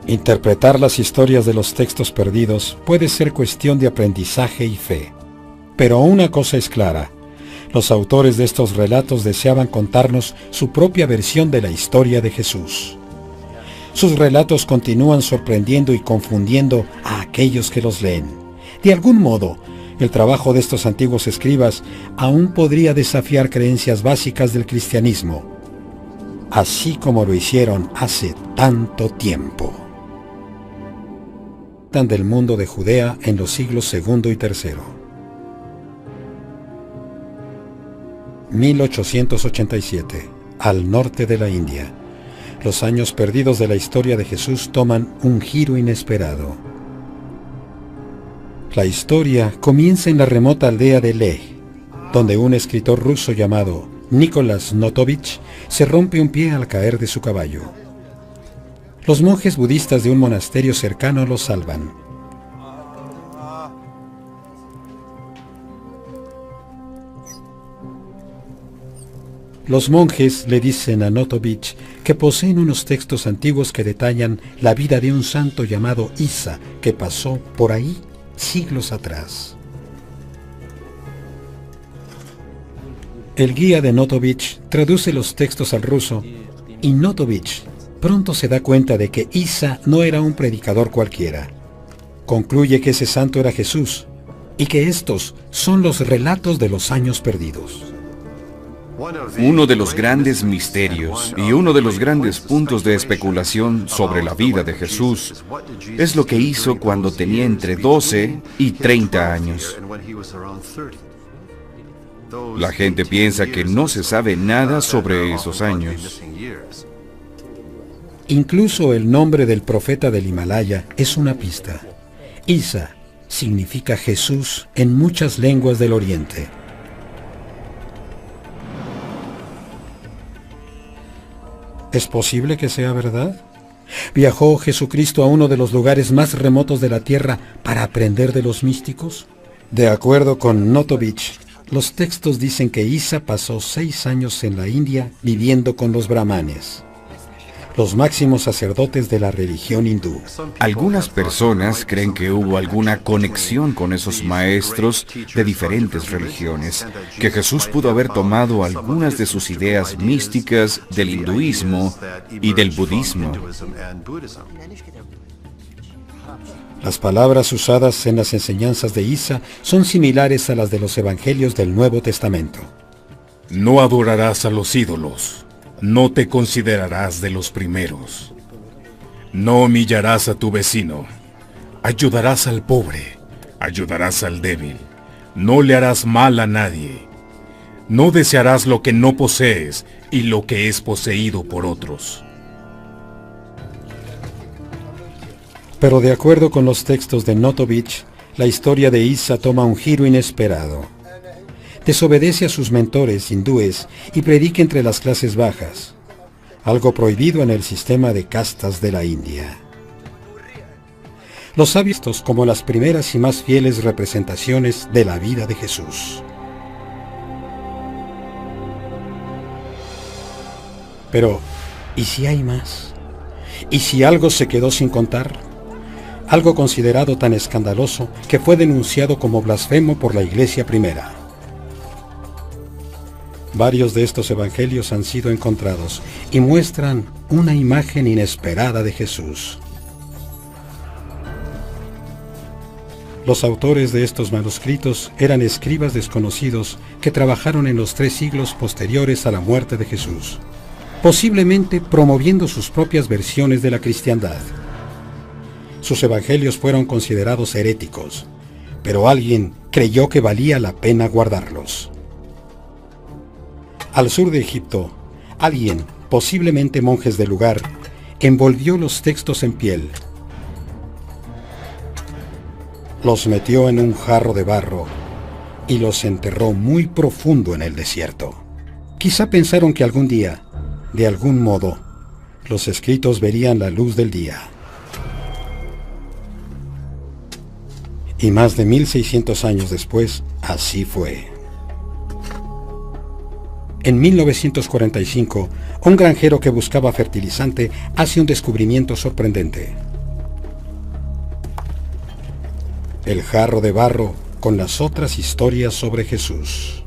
Interpretar las historias de los textos perdidos puede ser cuestión de aprendizaje y fe. Pero una cosa es clara: los autores de estos relatos deseaban contarnos su propia versión de la historia de Jesús. Sus relatos continúan sorprendiendo y confundiendo a aquellos que los leen. De algún modo, el trabajo de estos antiguos escribas aún podría desafiar creencias básicas del cristianismo, así como lo hicieron hace tanto tiempo. Del mundo de Judea en los siglos II y III. 1887, al norte de la India. Los años perdidos de la historia de Jesús toman un giro inesperado. La historia comienza en la remota aldea de Leh, donde un escritor ruso llamado Nicolás Notovich se rompe un pie al caer de su caballo. Los monjes budistas de un monasterio cercano lo salvan. Los monjes le dicen a Notovich que poseen unos textos antiguos que detallan la vida de un santo llamado Isa, que pasó por ahí siglos atrás. El guía de Notovich traduce los textos al ruso y Notovich pronto se da cuenta de que Isa no era un predicador cualquiera. Concluye que ese santo era Jesús y que estos son los relatos de los años perdidos. Uno de los grandes misterios y uno de los grandes puntos de especulación sobre la vida de Jesús es lo que hizo cuando tenía entre 12 y 30 años. La gente piensa que no se sabe nada sobre esos años. Incluso el nombre del profeta del Himalaya es una pista. Isa significa Jesús en muchas lenguas del Oriente. ¿Es posible que sea verdad? ¿Viajó Jesucristo a uno de los lugares más remotos de la tierra para aprender de los místicos? De acuerdo con Notovich, los textos dicen que Isa pasó 6 años en la India viviendo con los brahmanes, los máximos sacerdotes de la religión hindú. Algunas personas creen que hubo alguna conexión con esos maestros de diferentes religiones, que Jesús pudo haber tomado algunas de sus ideas místicas del hinduismo y del budismo. Las palabras usadas en las enseñanzas de Isa son similares a las de los evangelios del Nuevo Testamento. No adorarás a los ídolos. No te considerarás de los primeros. No humillarás a tu vecino. Ayudarás al pobre. Ayudarás al débil. No le harás mal a nadie. No desearás lo que no posees y lo que es poseído por otros. Pero de acuerdo con los textos de Notovich, la historia de Isa toma un giro inesperado. Desobedece a sus mentores hindúes y predica entre las clases bajas, algo prohibido en el sistema de castas de la India. Los ha visto como las primeras y más fieles representaciones de la vida de Jesús. Pero, ¿y si hay más? ¿Y si algo se quedó sin contar? Algo considerado tan escandaloso que fue denunciado como blasfemo por la Iglesia primera. Varios de estos evangelios han sido encontrados y muestran una imagen inesperada de Jesús. Los autores de estos manuscritos eran escribas desconocidos que trabajaron en los 3 siglos posteriores a la muerte de Jesús, posiblemente promoviendo sus propias versiones de la cristiandad. Sus evangelios fueron considerados heréticos, pero alguien creyó que valía la pena guardarlos. Al sur de Egipto, alguien, posiblemente monjes del lugar, envolvió los textos en piel. Los metió en un jarro de barro y los enterró muy profundo en el desierto. Quizá pensaron que algún día, de algún modo, los escritos verían la luz del día. Y más de 1600 años después, así fue. En 1945, un granjero que buscaba fertilizante hace un descubrimiento sorprendente. El jarro de barro con las otras historias sobre Jesús.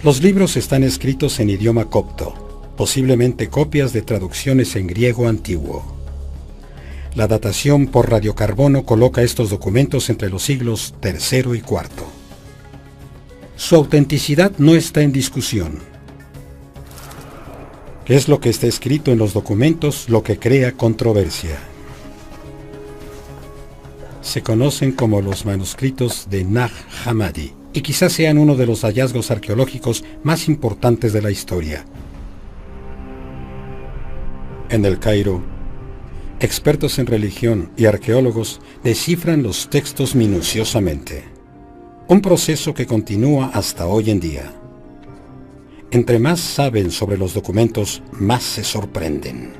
Los libros están escritos en idioma copto, posiblemente copias de traducciones en griego antiguo. La datación por radiocarbono coloca estos documentos entre los siglos III y IV. Su autenticidad no está en discusión. Es lo que está escrito en los documentos lo que crea controversia. Se conocen como los manuscritos de Nag Hammadi y quizás sean uno de los hallazgos arqueológicos más importantes de la historia. En el Cairo, expertos en religión y arqueólogos descifran los textos minuciosamente. Un proceso que continúa hasta hoy en día. Entre más saben sobre los documentos, más se sorprenden.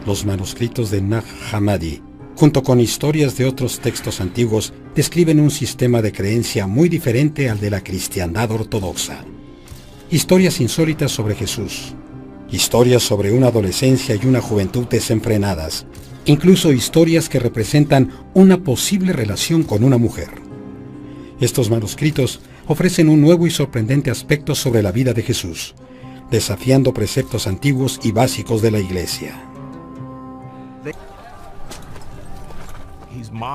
Los manuscritos de Nag Hammadi, junto con historias de otros textos antiguos, describen un sistema de creencia muy diferente al de la cristiandad ortodoxa. Historias insólitas sobre Jesús, historias sobre una adolescencia y una juventud desenfrenadas, incluso historias que representan una posible relación con una mujer. Estos manuscritos ofrecen un nuevo y sorprendente aspecto sobre la vida de Jesús, desafiando preceptos antiguos y básicos de la Iglesia.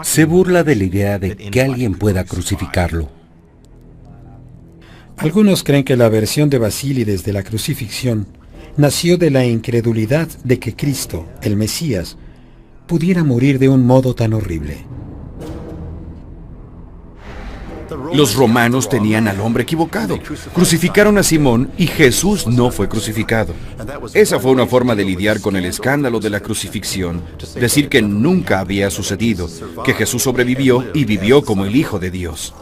Se burla de la idea de que alguien pueda crucificarlo. Algunos creen que la versión de Basílides de la crucifixión nació de la incredulidad de que Cristo, el Mesías, pudiera morir de un modo tan horrible. Los romanos tenían al hombre equivocado. Crucificaron a Simón y Jesús no fue crucificado. Esa fue una forma de lidiar con el escándalo de la crucifixión. Decir que nunca había sucedido, que Jesús sobrevivió y vivió como el Hijo de Dios.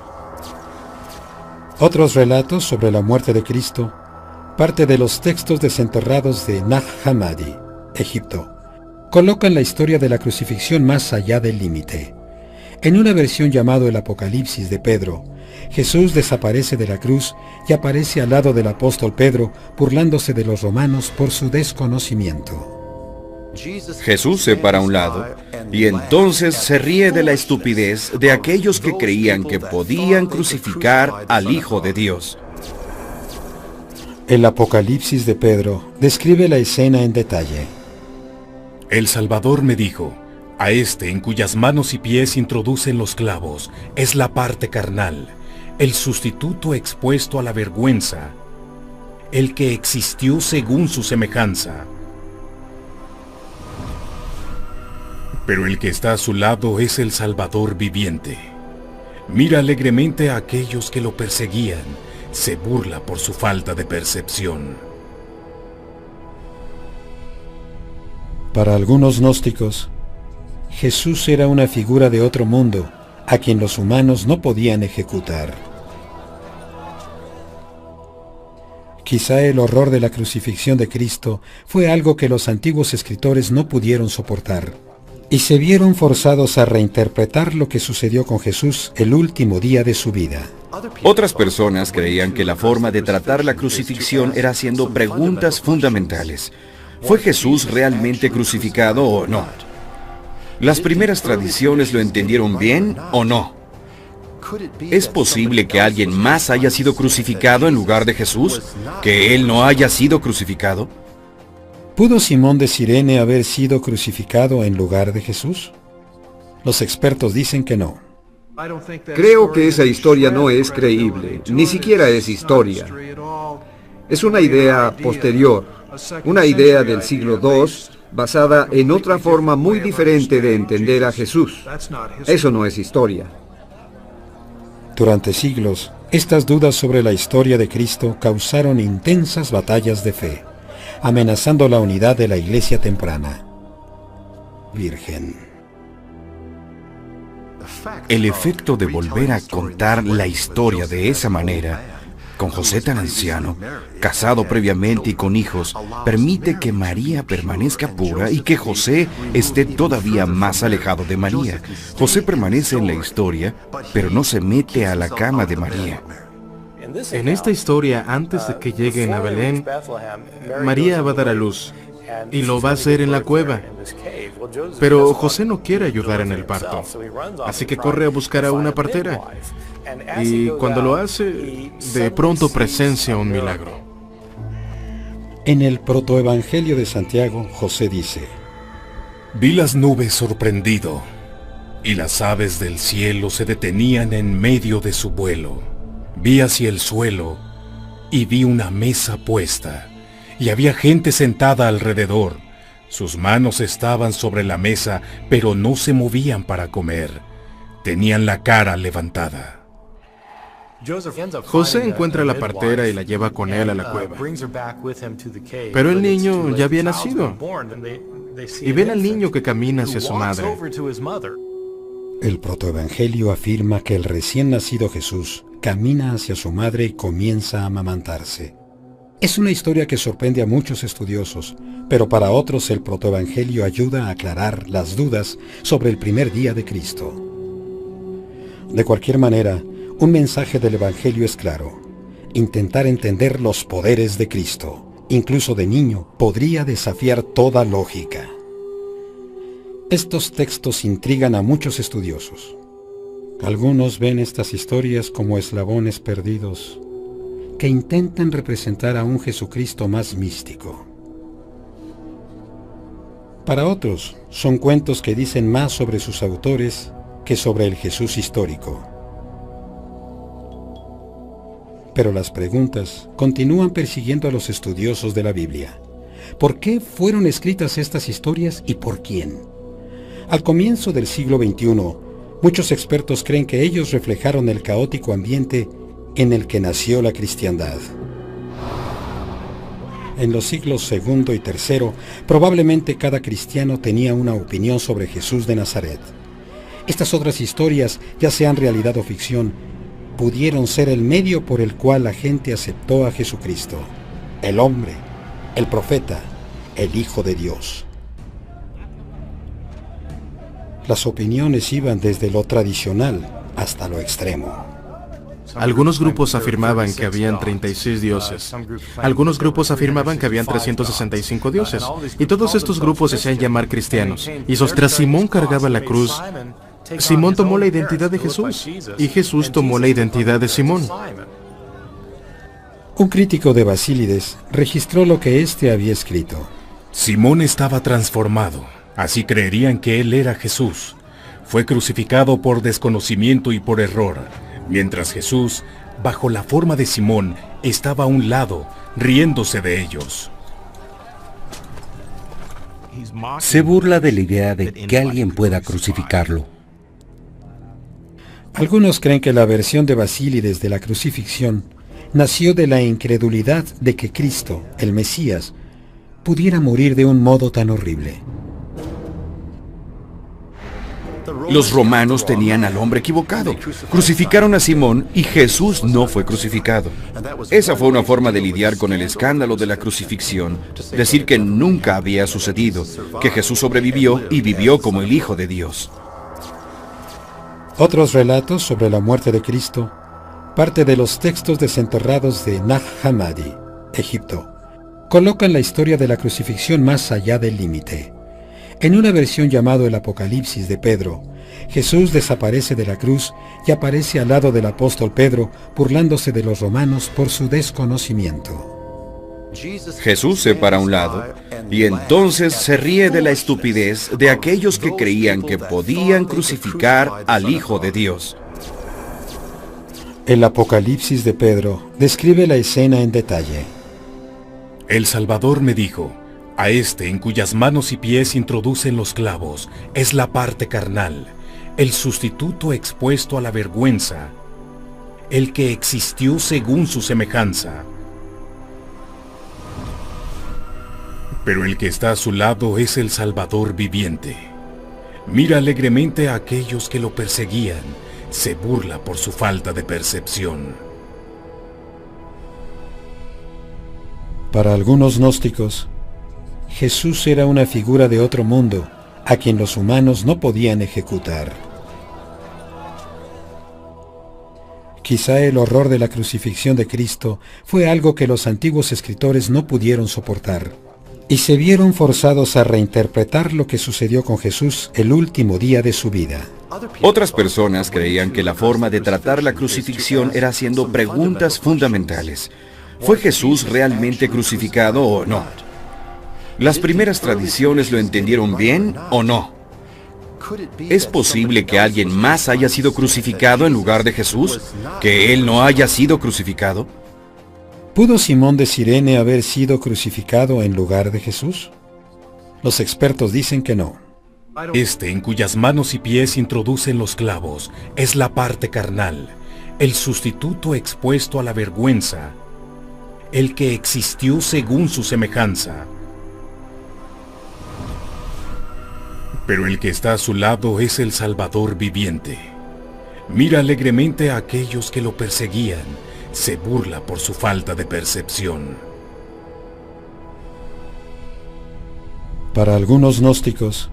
Otros relatos sobre la muerte de Cristo parte de los textos desenterrados de Nag Hammadi, Egipto. Colocan la historia de la crucifixión más allá del límite. En una versión llamado el Apocalipsis de Pedro, Jesús desaparece de la cruz y aparece al lado del apóstol Pedro, burlándose de los romanos por su desconocimiento. Jesús se para a un lado y entonces se ríe de la estupidez de aquellos que creían que podían crucificar al Hijo de Dios. El Apocalipsis de Pedro describe la escena en detalle. El Salvador me dijo: a este en cuyas manos y pies introducen los clavos es la parte carnal, el sustituto expuesto a la vergüenza, el que existió según su semejanza. Pero el que está a su lado es el Salvador viviente. Mira alegremente a aquellos que lo perseguían, se burla por su falta de percepción. Para algunos gnósticos, Jesús era una figura de otro mundo, a quien los humanos no podían ejecutar. Quizá el horror de la crucifixión de Cristo fue algo que los antiguos escritores no pudieron soportar, y se vieron forzados a reinterpretar lo que sucedió con Jesús el último día de su vida. Otras personas creían que la forma de tratar la crucifixión era haciendo preguntas fundamentales. ¿Fue Jesús realmente crucificado o no? ¿Las primeras tradiciones lo entendieron bien o no? ¿Es posible que alguien más haya sido crucificado en lugar de Jesús? ¿Que él no haya sido crucificado? ¿Pudo Simón de Cirene haber sido crucificado en lugar de Jesús? Los expertos dicen que no. Creo que esa historia no es creíble, ni siquiera es historia. Es una idea posterior, una idea del siglo II, basada en otra forma muy diferente de entender a Jesús. Eso no es historia. Durante siglos, estas dudas sobre la historia de Cristo causaron intensas batallas de fe, amenazando la unidad de la Iglesia temprana. Virgen. El efecto de volver a contar la historia de esa manera, con José tan anciano, casado previamente y con hijos, permite que María permanezca pura y que José esté todavía más alejado de María. José permanece en la historia, pero no se mete a la cama de María. En esta historia, antes de que lleguen a Belén, María va a dar a luz, y lo va a hacer en la cueva. Pero José no quiere ayudar en el parto, así que corre a buscar a una partera. Y cuando lo hace, de pronto presencia un milagro. En el protoevangelio de Santiago, José dice: vi las nubes sorprendido, y las aves del cielo se detenían en medio de su vuelo. Vi hacia el suelo, y vi una mesa puesta, y había gente sentada alrededor. Sus manos estaban sobre la mesa, pero no se movían para comer. Tenían la cara levantada. José encuentra a la partera y la lleva con él a la cueva. Pero el niño ya había nacido, y ven al niño que camina hacia su madre. El protoevangelio afirma que el recién nacido Jesús camina hacia su madre y comienza a amamantarse. Es una historia que sorprende a muchos estudiosos, pero para otros el protoevangelio ayuda a aclarar las dudas sobre el primer día de Cristo. De cualquier manera, un mensaje del evangelio es claro: intentar entender los poderes de Cristo, incluso de niño, podría desafiar toda lógica. Estos textos intrigan a muchos estudiosos. Algunos ven estas historias como eslabones perdidos que intentan representar a un Jesucristo más místico. Para otros, son cuentos que dicen más sobre sus autores que sobre el Jesús histórico. Pero las preguntas continúan persiguiendo a los estudiosos de la Biblia. ¿Por qué fueron escritas estas historias y por quién? Al comienzo del siglo XXI, muchos expertos creen que ellos reflejaron el caótico ambiente en el que nació la cristiandad. En los siglos II y III, probablemente cada cristiano tenía una opinión sobre Jesús de Nazaret. Estas otras historias, ya sean realidad o ficción, pudieron ser el medio por el cual la gente aceptó a Jesucristo, el hombre, el profeta, el Hijo de Dios. Las opiniones iban desde lo tradicional hasta lo extremo. Algunos grupos afirmaban que habían 36 dioses. Algunos grupos afirmaban que habían 365 dioses. Y todos estos grupos se hacían llamar cristianos. Y mientras Simón cargaba la cruz, Simón tomó la identidad de Jesús. Y Jesús tomó la identidad de Simón. Un crítico de Basílides registró lo que éste había escrito. Simón estaba transformado. Así creerían que él era Jesús. Fue crucificado por desconocimiento y por error. Mientras Jesús, bajo la forma de Simón, estaba a un lado, riéndose de ellos. Se burla de la idea de que alguien pueda crucificarlo. Algunos creen que la versión de Basílides de la crucifixión nació de la incredulidad de que Cristo, el Mesías, pudiera morir de un modo tan horrible. Los romanos tenían al hombre equivocado. Crucificaron a Simón y Jesús no fue crucificado. Esa fue una forma de lidiar con el escándalo de la crucifixión. Decir que nunca había sucedido, que Jesús sobrevivió y vivió como el Hijo de Dios. Otros relatos sobre la muerte de Cristo parte de los textos desenterrados de Nag Hammadi, Egipto. Colocan la historia de la crucifixión más allá del límite. En una versión llamado el Apocalipsis de Pedro, Jesús desaparece de la cruz y aparece al lado del apóstol Pedro, burlándose de los romanos por su desconocimiento. Jesús se para a un lado y entonces se ríe de la estupidez de aquellos que creían que podían crucificar al Hijo de Dios. El Apocalipsis de Pedro describe la escena en detalle. El Salvador me dijo: a este en cuyas manos y pies introducen los clavos es la parte carnal, el sustituto expuesto a la vergüenza, el que existió según su semejanza. Pero el que está a su lado es el Salvador viviente. Mira alegremente a aquellos que lo perseguían, se burla por su falta de percepción. Para algunos gnósticos, Jesús era una figura de otro mundo, a quien los humanos no podían ejecutar. Quizá el horror de la crucifixión de Cristo fue algo que los antiguos escritores no pudieron soportar, y se vieron forzados a reinterpretar lo que sucedió con Jesús el último día de su vida. Otras personas creían que la forma de tratar la crucifixión era haciendo preguntas fundamentales. ¿Fue Jesús realmente crucificado o no? ¿Las primeras tradiciones lo entendieron bien o no? ¿Es posible que alguien más haya sido crucificado en lugar de Jesús? ¿Que él no haya sido crucificado? ¿Pudo Simón de Cirene haber sido crucificado en lugar de Jesús? Los expertos dicen que no. Este en cuyas manos y pies introducen los clavos es la parte carnal, el sustituto expuesto a la vergüenza, el que existió según su semejanza. Pero el que está a su lado es el Salvador viviente. Mira alegremente a aquellos que lo perseguían, se burla por su falta de percepción. Para algunos gnósticos,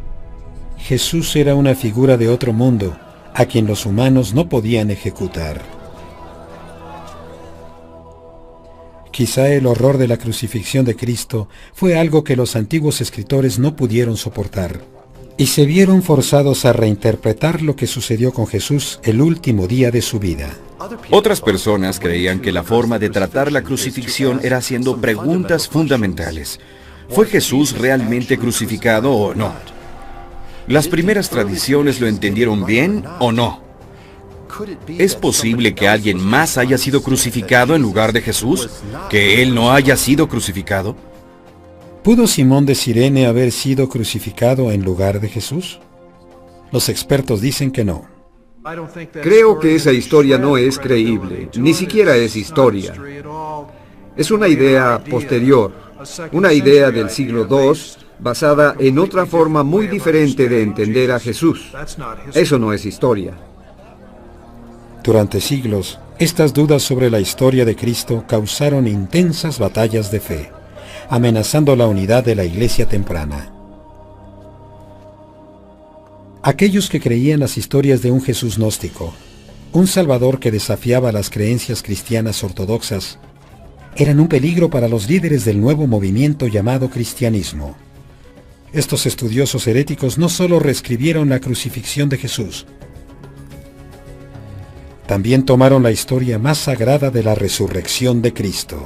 Jesús era una figura de otro mundo, a quien los humanos no podían ejecutar. Quizá el horror de la crucifixión de Cristo fue algo que los antiguos escritores no pudieron soportar, y se vieron forzados a reinterpretar lo que sucedió con Jesús el último día de su vida. Otras personas creían que la forma de tratar la crucifixión era haciendo preguntas fundamentales. ¿Fue Jesús realmente crucificado o no? ¿Las primeras tradiciones lo entendieron bien o no? ¿Es posible que alguien más haya sido crucificado en lugar de Jesús? ¿Que él no haya sido crucificado? ¿Pudo Simón de Cirene haber sido crucificado en lugar de Jesús? Los expertos dicen que no. Creo que esa historia no es creíble, ni siquiera es historia. Es una idea posterior, una idea del siglo II, basada en otra forma muy diferente de entender a Jesús. Eso no es historia. Durante siglos, estas dudas sobre la historia de Cristo causaron intensas batallas de fe, amenazando la unidad de la iglesia temprana. Aquellos que creían las historias de un Jesús gnóstico, un Salvador que desafiaba las creencias cristianas ortodoxas, eran un peligro para los líderes del nuevo movimiento llamado cristianismo. Estos estudiosos heréticos no solo reescribieron la crucifixión de Jesús, también tomaron la historia más sagrada de la resurrección de Cristo.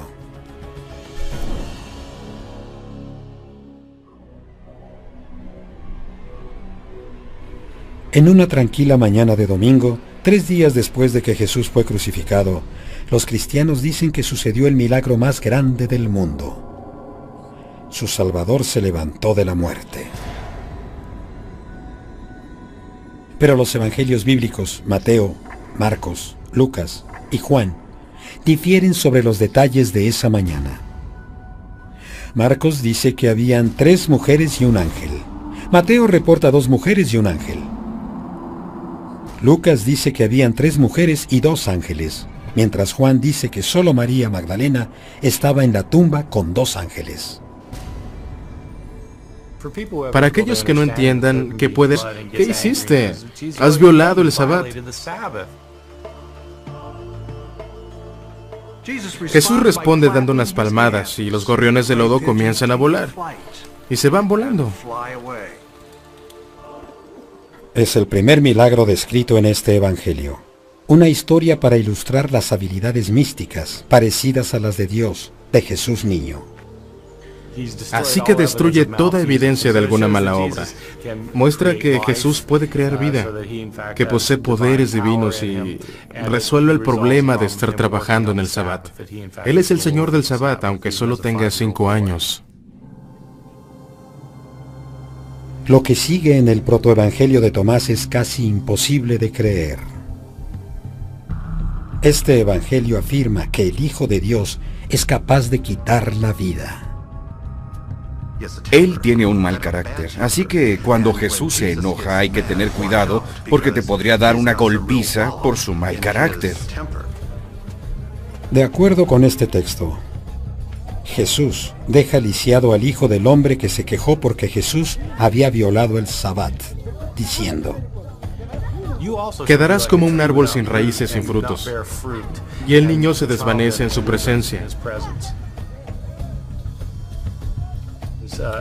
En una tranquila mañana de domingo, 3 días después de que Jesús fue crucificado, los cristianos dicen que sucedió el milagro más grande del mundo. Su Salvador se levantó de la muerte. Pero los evangelios bíblicos, Mateo, Marcos, Lucas y Juan, difieren sobre los detalles de esa mañana. Marcos dice que habían 3 mujeres y un ángel. Mateo reporta 2 mujeres y un ángel. Lucas dice que habían 3 mujeres y 2 ángeles, mientras Juan dice que solo María Magdalena estaba en la tumba con 2 ángeles. Para aquellos que no entiendan, ¿qué hiciste? Has violado el Sabbat. Jesús responde dando unas palmadas y los gorriones de lodo comienzan a volar. Y se van volando. Es el primer milagro descrito en este evangelio. Una historia para ilustrar las habilidades místicas parecidas a las de Dios, de Jesús niño. Así que destruye toda evidencia de alguna mala obra. Muestra que Jesús puede crear vida, que posee poderes divinos y resuelve el problema de estar trabajando en el Sabbat. Él es el Señor del Sabbat, aunque solo tenga 5 años. Lo que sigue en el protoevangelio de Tomás es casi imposible de creer. Este evangelio afirma que el Hijo de Dios es capaz de quitar la vida. Él tiene un mal carácter, así que cuando Jesús se enoja hay que tener cuidado porque te podría dar una golpiza por su mal carácter. De acuerdo con este texto, Jesús deja lisiado al Hijo del Hombre que se quejó porque Jesús había violado el Sabbat, diciendo: Quedarás como un árbol sin raíces, sin frutos. Y el niño se desvanece en su presencia.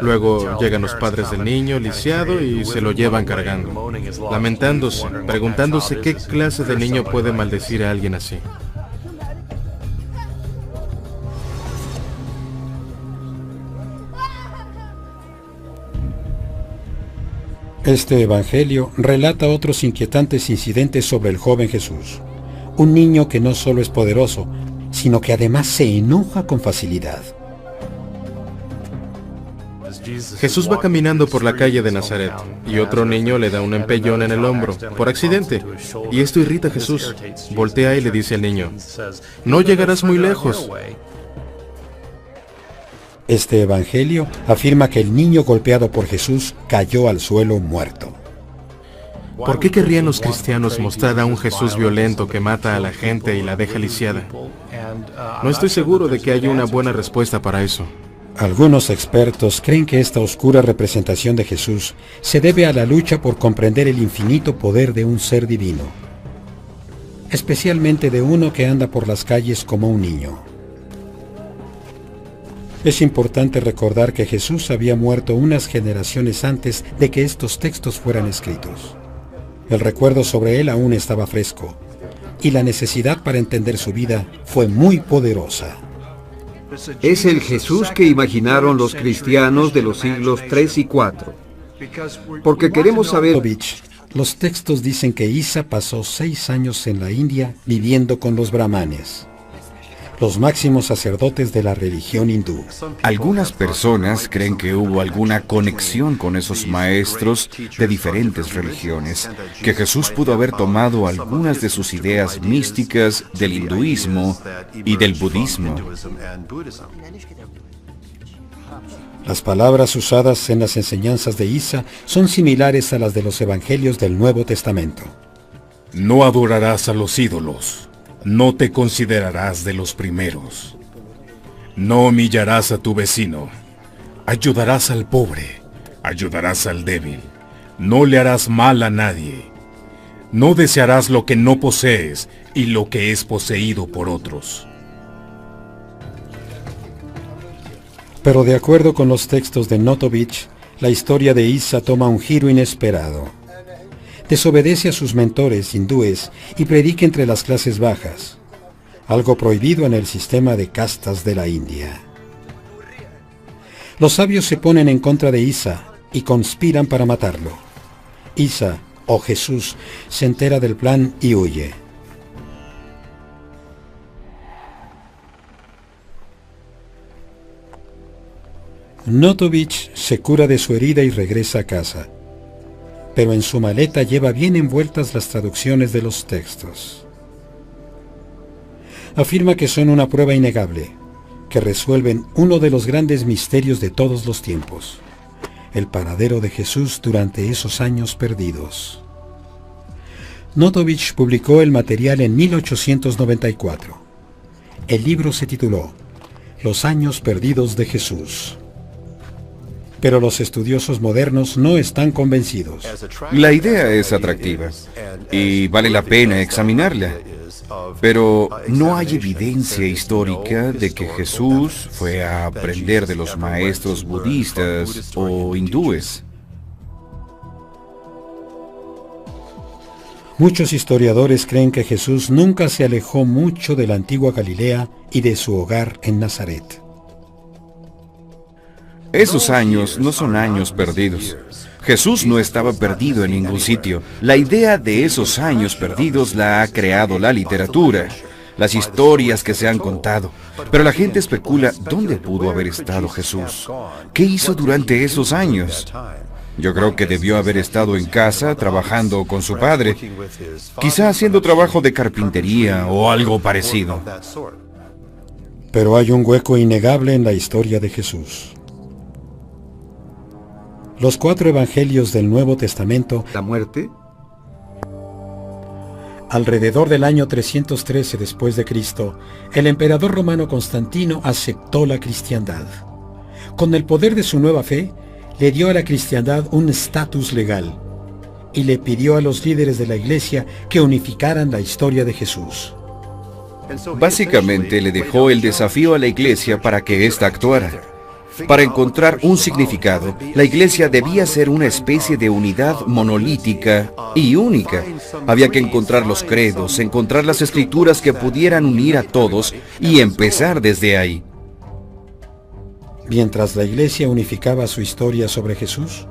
Luego llegan los padres del niño lisiado y se lo llevan cargando, lamentándose, preguntándose qué clase de niño puede maldecir a alguien así. Este evangelio relata otros inquietantes incidentes sobre el joven Jesús, un niño que no solo es poderoso, sino que además se enoja con facilidad. Jesús va caminando por la calle de Nazaret y otro niño le da un empellón en el hombro, por accidente, y esto irrita a Jesús. Voltea y le dice al niño: no llegarás muy lejos. Este evangelio afirma que el niño golpeado por Jesús cayó al suelo muerto. ¿Por qué querrían los cristianos mostrar a un Jesús violento que mata a la gente y la deja lisiada? No estoy seguro de que haya una buena respuesta para eso. Algunos expertos creen que esta oscura representación de Jesús se debe a la lucha por comprender el infinito poder de un ser divino, especialmente de uno que anda por las calles como un niño. Es importante recordar que Jesús había muerto unas generaciones antes de que estos textos fueran escritos. El recuerdo sobre él aún estaba fresco, y la necesidad para entender su vida fue muy poderosa. Es el Jesús que imaginaron los cristianos de los siglos 3 y 4. Porque queremos saber... los textos dicen que Isa pasó 6 años en la India viviendo con los brahmanes, los máximos sacerdotes de la religión hindú. Algunas personas creen que hubo alguna conexión con esos maestros de diferentes religiones, que Jesús pudo haber tomado algunas de sus ideas místicas del hinduismo y del budismo. Las palabras usadas en las enseñanzas de Isa son similares a las de los evangelios del Nuevo Testamento. No adorarás a los ídolos, no te considerarás de los primeros. No humillarás a tu vecino, ayudarás al pobre, ayudarás al débil, no le harás mal a nadie. No desearás lo que no posees y lo que es poseído por otros. Pero de acuerdo con los textos de Notovich, la historia de Isa toma un giro inesperado. Desobedece a sus mentores hindúes y predica entre las clases bajas, algo prohibido en el sistema de castas de la India. Los sabios se ponen en contra de Isa y conspiran para matarlo. Isa, o Jesús, se entera del plan y huye. Notovich se cura de su herida y regresa a casa, pero en su maleta lleva bien envueltas las traducciones de los textos. Afirma que son una prueba innegable, que resuelven uno de los grandes misterios de todos los tiempos, el paradero de Jesús durante esos años perdidos. Notovich publicó el material en 1894. El libro se tituló Los años perdidos de Jesús. Pero los estudiosos modernos no están convencidos. La idea es atractiva y vale la pena examinarla, pero no hay evidencia histórica de que Jesús fue a aprender de los maestros budistas o hindúes. Muchos historiadores creen que Jesús nunca se alejó mucho de la antigua Galilea y de su hogar en Nazaret. Esos años no son años perdidos. Jesús no estaba perdido en ningún sitio. La idea de esos años perdidos la ha creado la literatura, las historias que se han contado. Pero la gente especula, ¿dónde pudo haber estado Jesús? ¿Qué hizo durante esos años? Yo creo que debió haber estado en casa trabajando con su padre, quizá haciendo trabajo de carpintería o algo parecido. Pero hay un hueco innegable en la historia de Jesús. Los 4 evangelios del Nuevo Testamento, ¿La muerte? alrededor del año 313 después de Cristo, el emperador romano Constantino aceptó la cristiandad. Con el poder de su nueva fe, le dio a la cristiandad un estatus legal y le pidió a los líderes de la iglesia que unificaran la historia de Jesús. Básicamente le dejó el desafío a la iglesia para que ésta actuara. Para encontrar un significado, la iglesia debía ser una especie de unidad monolítica y única. Había que encontrar los credos, encontrar las escrituras que pudieran unir a todos y empezar desde ahí. Mientras la iglesia unificaba su historia sobre Jesús,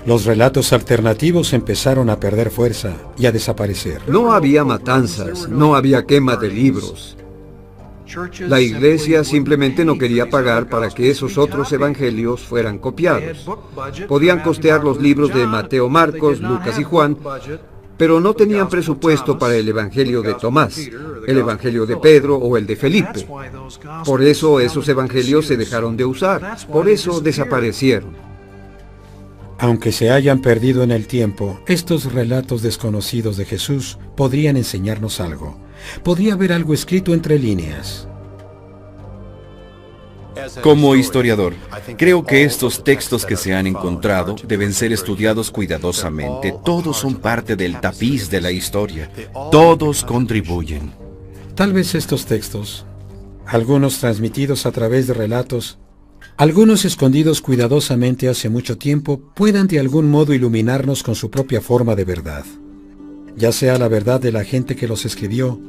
los relatos alternativos empezaron a perder fuerza y a desaparecer. No había matanzas, no había quema de libros. La iglesia simplemente no quería pagar para que esos otros evangelios fueran copiados. Podían costear los libros de Mateo, Marcos, Lucas y Juan, pero no tenían presupuesto para el evangelio de Tomás, el evangelio de Pedro o el de Felipe. Por eso esos evangelios se dejaron de usar, por eso desaparecieron. Aunque se hayan perdido en el tiempo, estos relatos desconocidos de Jesús podrían enseñarnos algo. Podría haber algo escrito entre líneas. Como historiador, creo que estos textos que se han encontrado deben ser estudiados cuidadosamente. Todos son parte del tapiz de la historia. Todos contribuyen. Tal vez estos textos, algunos transmitidos a través de relatos, algunos escondidos cuidadosamente hace mucho tiempo, puedan de algún modo iluminarnos con su propia forma de verdad. Ya sea la verdad de la gente que los escribió,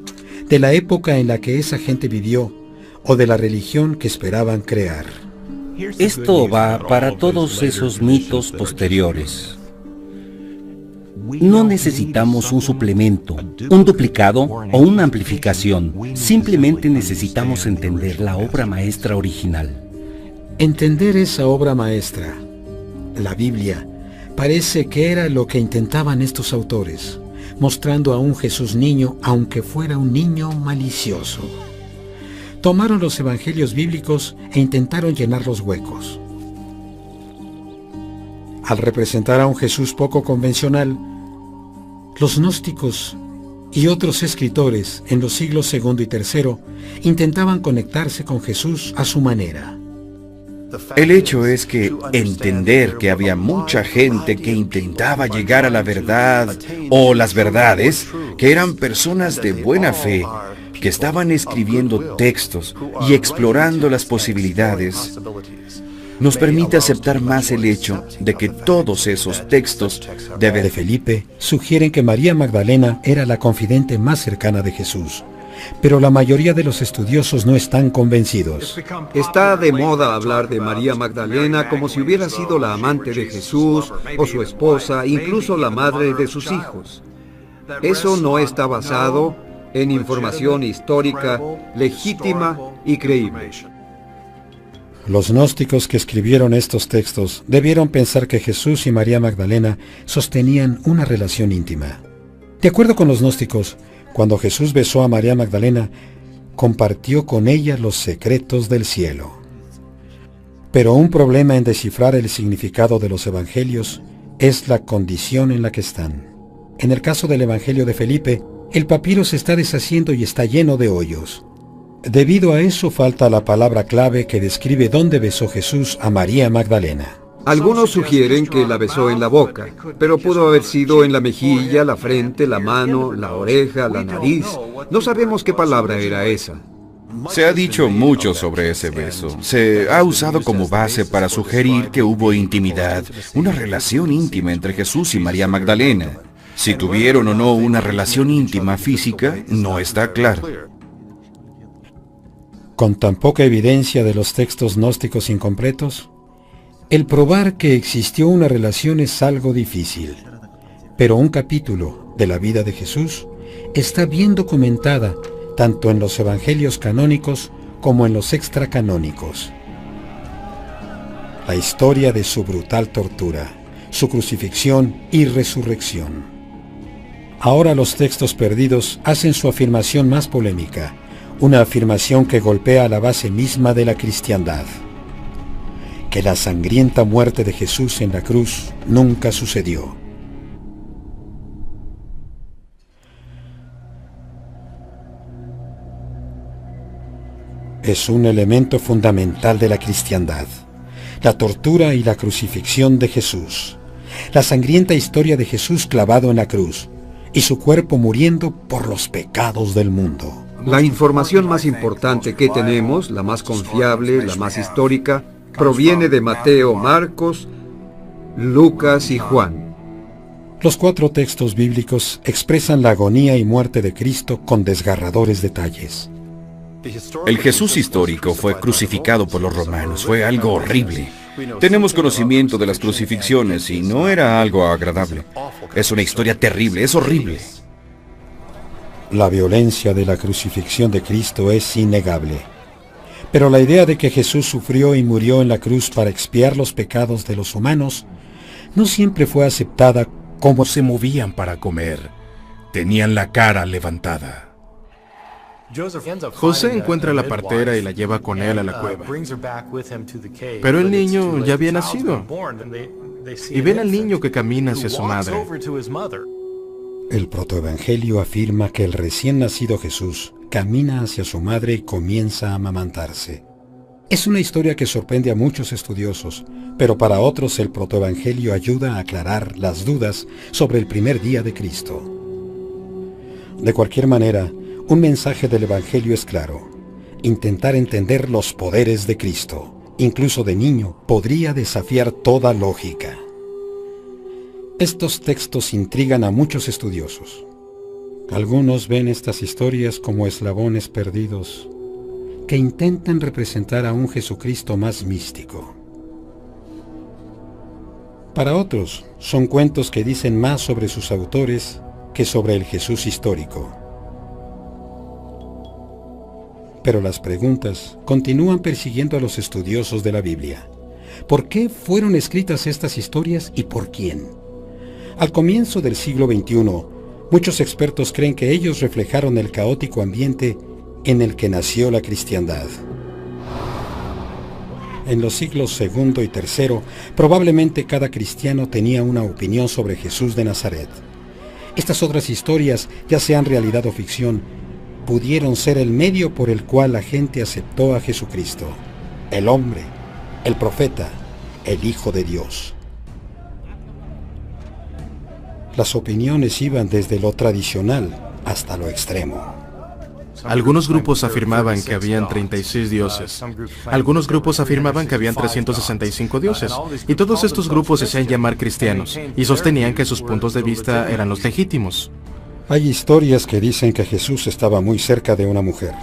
de la época en la que esa gente vivió, o de la religión que esperaban crear. Esto va para todos esos mitos posteriores. No necesitamos un suplemento, un duplicado o una amplificación. Simplemente necesitamos entender la obra maestra original. Entender esa obra maestra, la Biblia, parece que era lo que intentaban estos autores, mostrando a un Jesús niño, aunque fuera un niño malicioso. Tomaron los evangelios bíblicos e intentaron llenar los huecos. Al representar a un Jesús poco convencional, los gnósticos y otros escritores en los siglos II y III intentaban conectarse con Jesús a su manera. El hecho es que entender que había mucha gente que intentaba llegar a la verdad o las verdades, que eran personas de buena fe, que estaban escribiendo textos y explorando las posibilidades, nos permite aceptar más el hecho de que todos esos textos de Felipe sugieren que María Magdalena era la confidente más cercana de Jesús, pero la mayoría de los estudiosos no están convencidos. Está de moda hablar de María Magdalena como si hubiera sido la amante de Jesús o su esposa, incluso la madre de sus hijos. Eso no está basado en información histórica legítima y creíble. Los gnósticos que escribieron estos textos debieron pensar que Jesús y María Magdalena sostenían una relación íntima. De acuerdo con los gnósticos, cuando Jesús besó a María Magdalena, compartió con ella los secretos del cielo. Pero un problema en descifrar el significado de los evangelios es la condición en la que están. En el caso del evangelio de Felipe, el papiro se está deshaciendo y está lleno de hoyos. Debido a eso falta la palabra clave que describe dónde besó Jesús a María Magdalena. Algunos sugieren que la besó en la boca, pero pudo haber sido en la mejilla, la frente, la mano, la oreja, la nariz. No sabemos qué palabra era esa. Se ha dicho mucho sobre ese beso. Se ha usado como base para sugerir que hubo intimidad, una relación íntima entre Jesús y María Magdalena. Si tuvieron o no una relación íntima física, no está claro. Con tan poca evidencia de los textos gnósticos incompletos, el probar que existió una relación es algo difícil. Pero un capítulo de la vida de Jesús está bien documentada tanto en los evangelios canónicos como en los extracanónicos. La historia de su brutal tortura, su crucifixión y resurrección. Ahora los textos perdidos hacen su afirmación más polémica, una afirmación que golpea la base misma de la cristiandad. Que la sangrienta muerte de Jesús en la cruz nunca sucedió. Es un elemento fundamental de la cristiandad, la tortura y la crucifixión de Jesús, la sangrienta historia de Jesús clavado en la cruz y su cuerpo muriendo por los pecados del mundo. La información más importante que tenemos, la más confiable, la más histórica, proviene de Mateo, Marcos, Lucas y Juan. Los 4 textos bíblicos expresan la agonía y muerte de Cristo con desgarradores detalles. El Jesús histórico fue crucificado por los romanos. Fue algo horrible. Tenemos conocimiento de las crucifixiones y no era algo agradable. Es una historia terrible, es horrible. La violencia de la crucifixión de Cristo es innegable. Pero la idea de que Jesús sufrió y murió en la cruz para expiar los pecados de los humanos no siempre fue aceptada como se movían para comer. Tenían la cara levantada. José encuentra a la partera y la lleva con él a la cueva. Pero el niño ya había nacido. Y ven al niño que camina hacia su madre. El protoevangelio afirma que el recién nacido Jesús camina hacia su madre y comienza a amamantarse. Es una historia que sorprende a muchos estudiosos, pero para otros el protoevangelio ayuda a aclarar las dudas sobre el primer día de Cristo. De cualquier manera, un mensaje del evangelio es claro: intentar entender los poderes de Cristo, incluso de niño, podría desafiar toda lógica. Estos textos intrigan a muchos estudiosos. Algunos ven estas historias como eslabones perdidos que intentan representar a un Jesucristo más místico. Para otros, son cuentos que dicen más sobre sus autores que sobre el Jesús histórico. Pero las preguntas continúan persiguiendo a los estudiosos de la Biblia. ¿Por qué fueron escritas estas historias y por quién? Al comienzo del siglo XXI, muchos expertos creen que ellos reflejaron el caótico ambiente en el que nació la cristiandad. En los siglos II y III, probablemente cada cristiano tenía una opinión sobre Jesús de Nazaret. Estas otras historias, ya sean realidad o ficción, pudieron ser el medio por el cual la gente aceptó a Jesucristo, el hombre, el profeta, el Hijo de Dios. Las opiniones iban desde lo tradicional hasta lo extremo. Algunos grupos afirmaban que habían 36 dioses. Algunos grupos afirmaban que habían 365 dioses. Y todos estos grupos se hacían llamar cristianos y sostenían que sus puntos de vista eran los legítimos. Hay historias que dicen que Jesús estaba muy cerca de una mujer,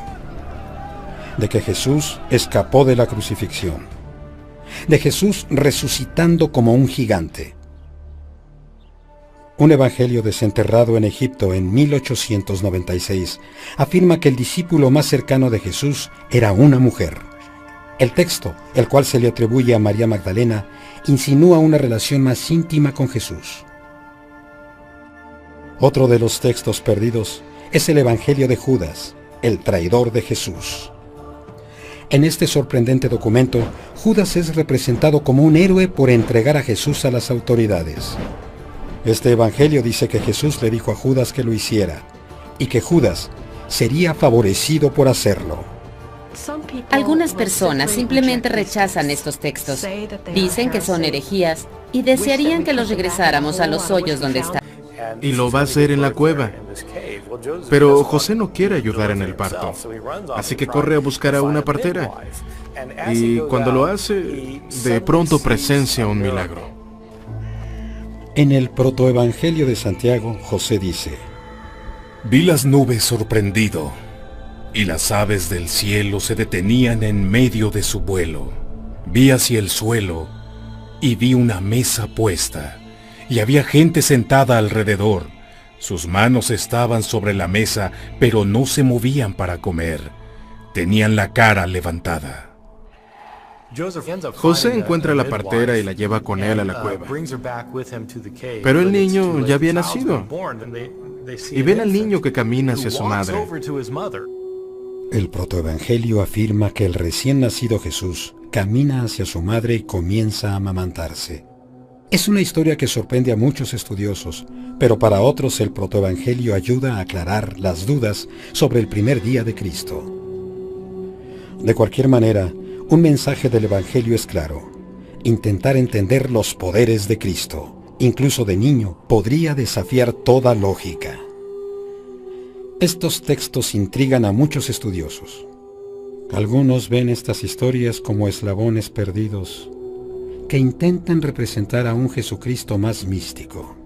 de que Jesús escapó de la crucifixión, de Jesús resucitando como un gigante. Un evangelio desenterrado en Egipto en 1896 afirma que el discípulo más cercano de Jesús era una mujer. El texto, el cual se le atribuye a María Magdalena, insinúa una relación más íntima con Jesús. Otro de los textos perdidos es el evangelio de Judas, el traidor de Jesús. En este sorprendente documento, Judas es representado como un héroe por entregar a Jesús a las autoridades. Este evangelio dice que Jesús le dijo a Judas que lo hiciera, y que Judas sería favorecido por hacerlo. Algunas personas simplemente rechazan estos textos. Dicen que son herejías y desearían que los regresáramos a los hoyos donde están. Y lo va a hacer en la cueva. Pero José no quiere ayudar en el parto, así que corre a buscar a una partera. Y cuando lo hace, de pronto presencia un milagro. En el protoevangelio de Santiago, José dice: Vi las nubes sorprendido, y las aves del cielo se detenían en medio de su vuelo. Vi hacia el suelo, y vi una mesa puesta, y había gente sentada alrededor. Sus manos estaban sobre la mesa, pero no se movían para comer. Tenían la cara levantada. José encuentra a la partera y la lleva con él a la cueva. Pero el niño ya había nacido. Y ven al niño que camina hacia su madre. El protoevangelio afirma que el recién nacido Jesús camina hacia su madre y comienza a amamantarse. Es una historia que sorprende a muchos estudiosos, pero para otros el protoevangelio ayuda a aclarar las dudas sobre el primer día de Cristo. De cualquier manera, un mensaje del evangelio es claro: intentar entender los poderes de Cristo, incluso de niño, podría desafiar toda lógica. Estos textos intrigan a muchos estudiosos. Algunos ven estas historias como eslabones perdidos que intentan representar a un Jesucristo más místico.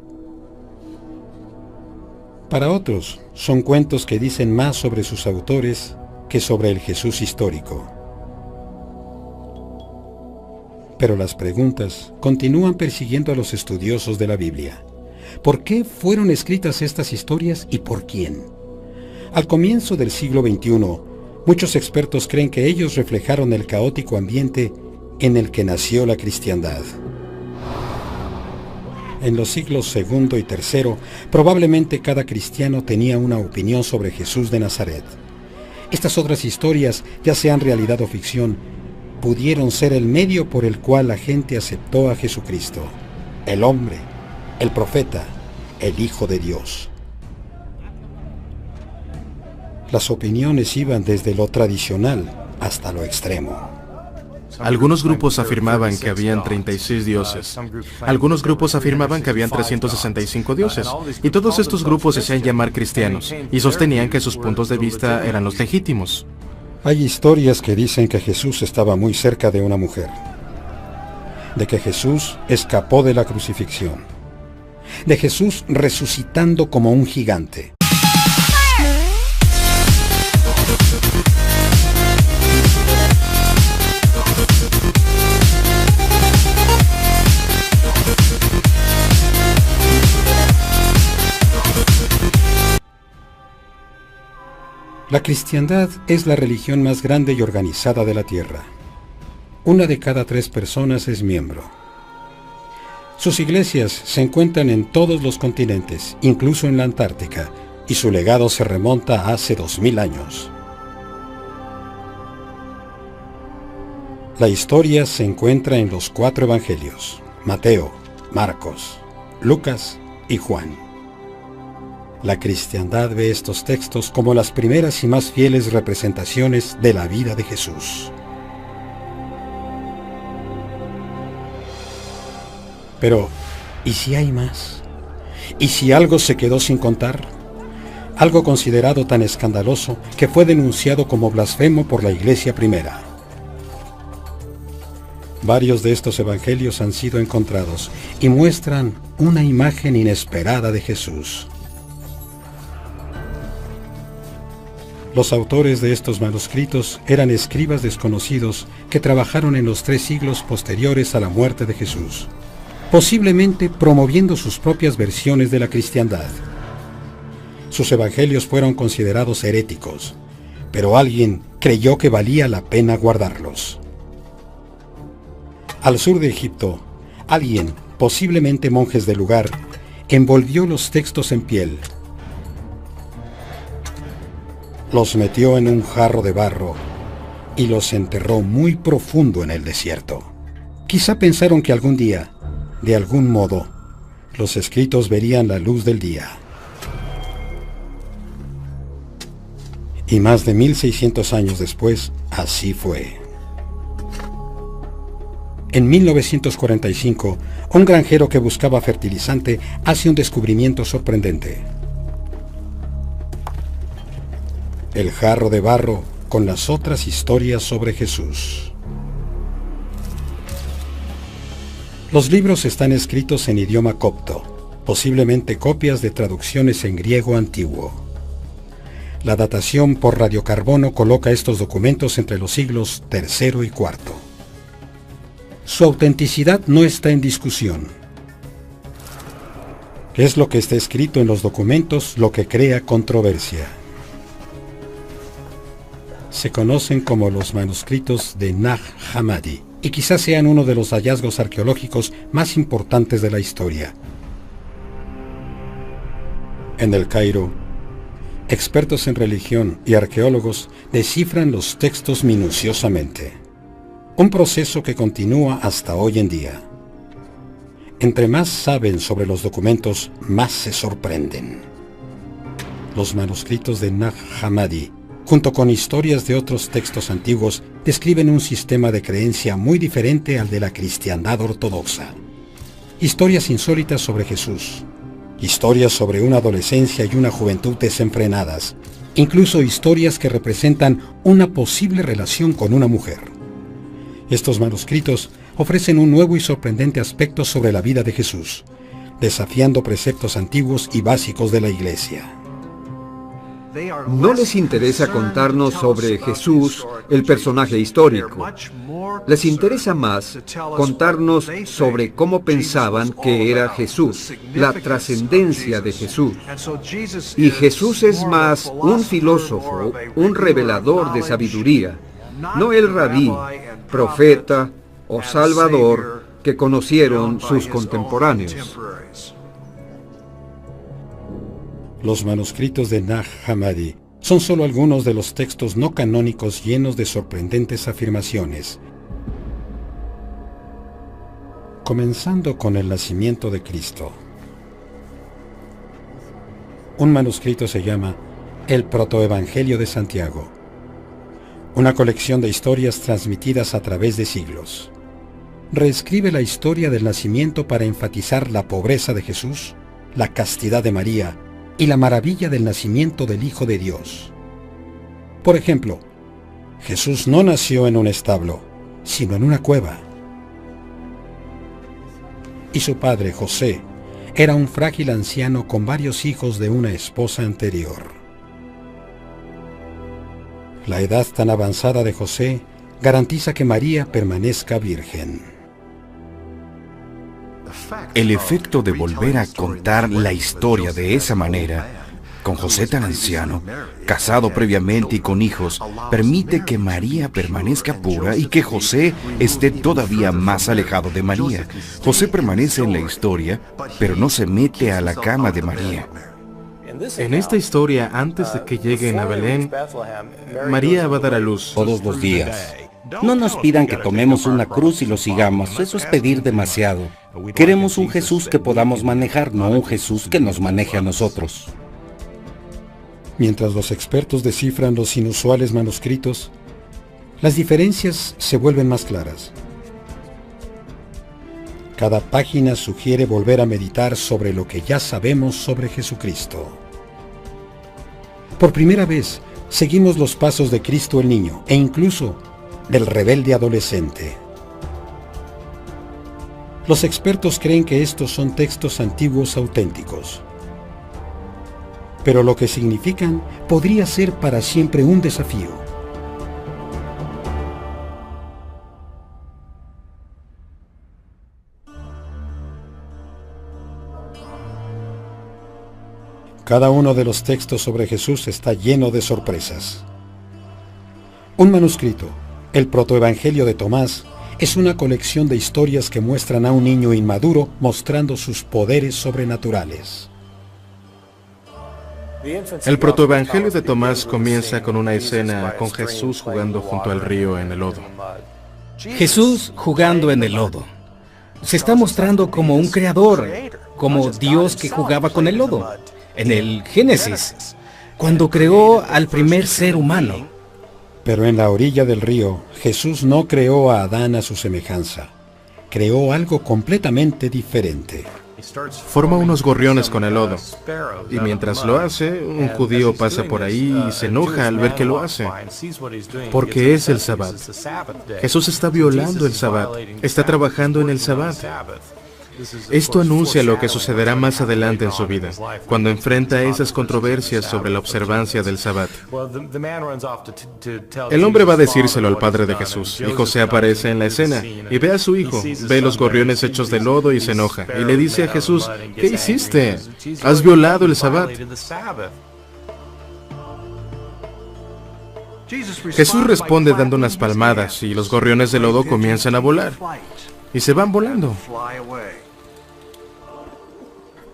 Para otros, son cuentos que dicen más sobre sus autores que sobre el Jesús histórico. Pero las preguntas continúan persiguiendo a los estudiosos de la Biblia. ¿Por qué fueron escritas estas historias y por quién? Al comienzo del siglo XXI, muchos expertos creen que ellos reflejaron el caótico ambiente en el que nació la cristiandad. En los siglos II y III, probablemente cada cristiano tenía una opinión sobre Jesús de Nazaret. Estas otras historias, ya sean realidad o ficción, pudieron ser el medio por el cual la gente aceptó a Jesucristo, el hombre, el profeta, el Hijo de Dios. Las opiniones iban desde lo tradicional hasta lo extremo. Algunos grupos afirmaban que habían 36 dioses. Algunos grupos afirmaban que habían 365 dioses. Y todos estos grupos se hacían llamar cristianos y sostenían que sus puntos de vista eran los legítimos. Hay historias que dicen que Jesús estaba muy cerca de una mujer, de que Jesús escapó de la crucifixión, de Jesús resucitando como un gigante. La cristiandad es la religión más grande y organizada de la Tierra. 1 de cada 3 personas es miembro. Sus iglesias se encuentran en todos los continentes, incluso en la Antártica, y su legado se remonta a hace 2000 años. La historia se encuentra en los 4 evangelios: Mateo, Marcos, Lucas y Juan. La cristiandad ve estos textos como las primeras y más fieles representaciones de la vida de Jesús. Pero, ¿y si hay más? ¿Y si algo se quedó sin contar? Algo considerado tan escandaloso que fue denunciado como blasfemo por la Iglesia primera. Varios de estos evangelios han sido encontrados y muestran una imagen inesperada de Jesús. Los autores de estos manuscritos eran escribas desconocidos que trabajaron en los 3 siglos posteriores a la muerte de Jesús, posiblemente promoviendo sus propias versiones de la cristiandad. Sus evangelios fueron considerados heréticos, pero alguien creyó que valía la pena guardarlos. Al sur de Egipto, alguien, posiblemente monjes del lugar, envolvió los textos en piel, los metió en un jarro de barro y los enterró muy profundo en el desierto. Quizá pensaron que algún día, de algún modo, los escritos verían la luz del día. Y más de 1600 años después, así fue. En 1945, un granjero que buscaba fertilizante hace un descubrimiento sorprendente. El jarro de barro con las otras historias sobre Jesús. Los libros están escritos en idioma copto, posiblemente copias de traducciones en griego antiguo. La datación por radiocarbono coloca estos documentos entre los siglos III y IV. Su autenticidad no está en discusión. Es lo que está escrito en los documentos lo que crea controversia. Se conocen como los manuscritos de Nag Hammadi y quizás sean uno de los hallazgos arqueológicos más importantes de la historia. En el Cairo, expertos en religión y arqueólogos descifran los textos minuciosamente, un proceso que continúa hasta hoy en día. Entre más saben sobre los documentos, más se sorprenden. Los manuscritos de Nag Hammadi, junto con historias de otros textos antiguos, describen un sistema de creencia muy diferente al de la cristiandad ortodoxa. Historias insólitas sobre Jesús, historias sobre una adolescencia y una juventud desenfrenadas, incluso historias que representan una posible relación con una mujer. Estos manuscritos ofrecen un nuevo y sorprendente aspecto sobre la vida de Jesús, desafiando preceptos antiguos y básicos de la Iglesia. No les interesa contarnos sobre Jesús, el personaje histórico. Les interesa más contarnos sobre cómo pensaban que era Jesús, la trascendencia de Jesús. Y Jesús es más un filósofo, un revelador de sabiduría, no el rabí, profeta o salvador que conocieron sus contemporáneos. Los manuscritos de Nag Hammadi son solo algunos de los textos no canónicos llenos de sorprendentes afirmaciones. Comenzando con el nacimiento de Cristo. Un manuscrito se llama El Protoevangelio de Santiago, una colección de historias transmitidas a través de siglos. Reescribe la historia del nacimiento para enfatizar la pobreza de Jesús, la castidad de María y la maravilla del nacimiento del Hijo de Dios. Por ejemplo, Jesús no nació en un establo, sino en una cueva. Y su padre, José, era un frágil anciano con varios hijos de una esposa anterior. La edad tan avanzada de José garantiza que María permanezca virgen. El efecto de volver a contar la historia de esa manera con José tan anciano, casado previamente y con hijos, permite que María permanezca pura y que José esté todavía más alejado de María. José permanece en la historia, pero no se mete a la cama de María. En esta historia, antes de que lleguen a Belén, María va a dar a luz todos los días. No nos pidan que tomemos una cruz y lo sigamos, eso es pedir demasiado. Queremos un Jesús que podamos manejar, no un Jesús que nos maneje a nosotros. Mientras los expertos descifran los inusuales manuscritos, las diferencias se vuelven más claras. Cada página sugiere volver a meditar sobre lo que ya sabemos sobre Jesucristo. Por primera vez, seguimos los pasos de Cristo el Niño e incluso del rebelde adolescente. Los expertos creen que estos son textos antiguos auténticos, pero lo que significan podría ser para siempre un desafío. Cada uno de los textos sobre Jesús está lleno de sorpresas. Un manuscrito, el Protoevangelio de Tomás, es una colección de historias que muestran a un niño inmaduro mostrando sus poderes sobrenaturales. El Protoevangelio de Tomás comienza con una escena con Jesús jugando junto al río en el lodo. Jesús jugando en el lodo. Se está mostrando como un creador, como Dios que jugaba con el lodo. En el Génesis, cuando creó al primer ser humano. Pero en la orilla del río, Jesús no creó a Adán a su semejanza. Creó algo completamente diferente. Forma unos gorriones con el lodo. Y mientras lo hace, un judío pasa por ahí y se enoja al ver que lo hace. Porque es el Sabbat. Jesús está violando el Sabbat. Está trabajando en el Sabbat. Esto anuncia lo que sucederá más adelante en su vida, cuando enfrenta esas controversias sobre la observancia del Sabbat. El hombre va a decírselo al padre de Jesús, y José aparece en la escena, y ve a su hijo, ve los gorriones hechos de lodo y se enoja, y le dice a Jesús, ¿qué hiciste? Has violado el Sabbat. Jesús responde dando unas palmadas, y los gorriones de lodo comienzan a volar, y se van volando.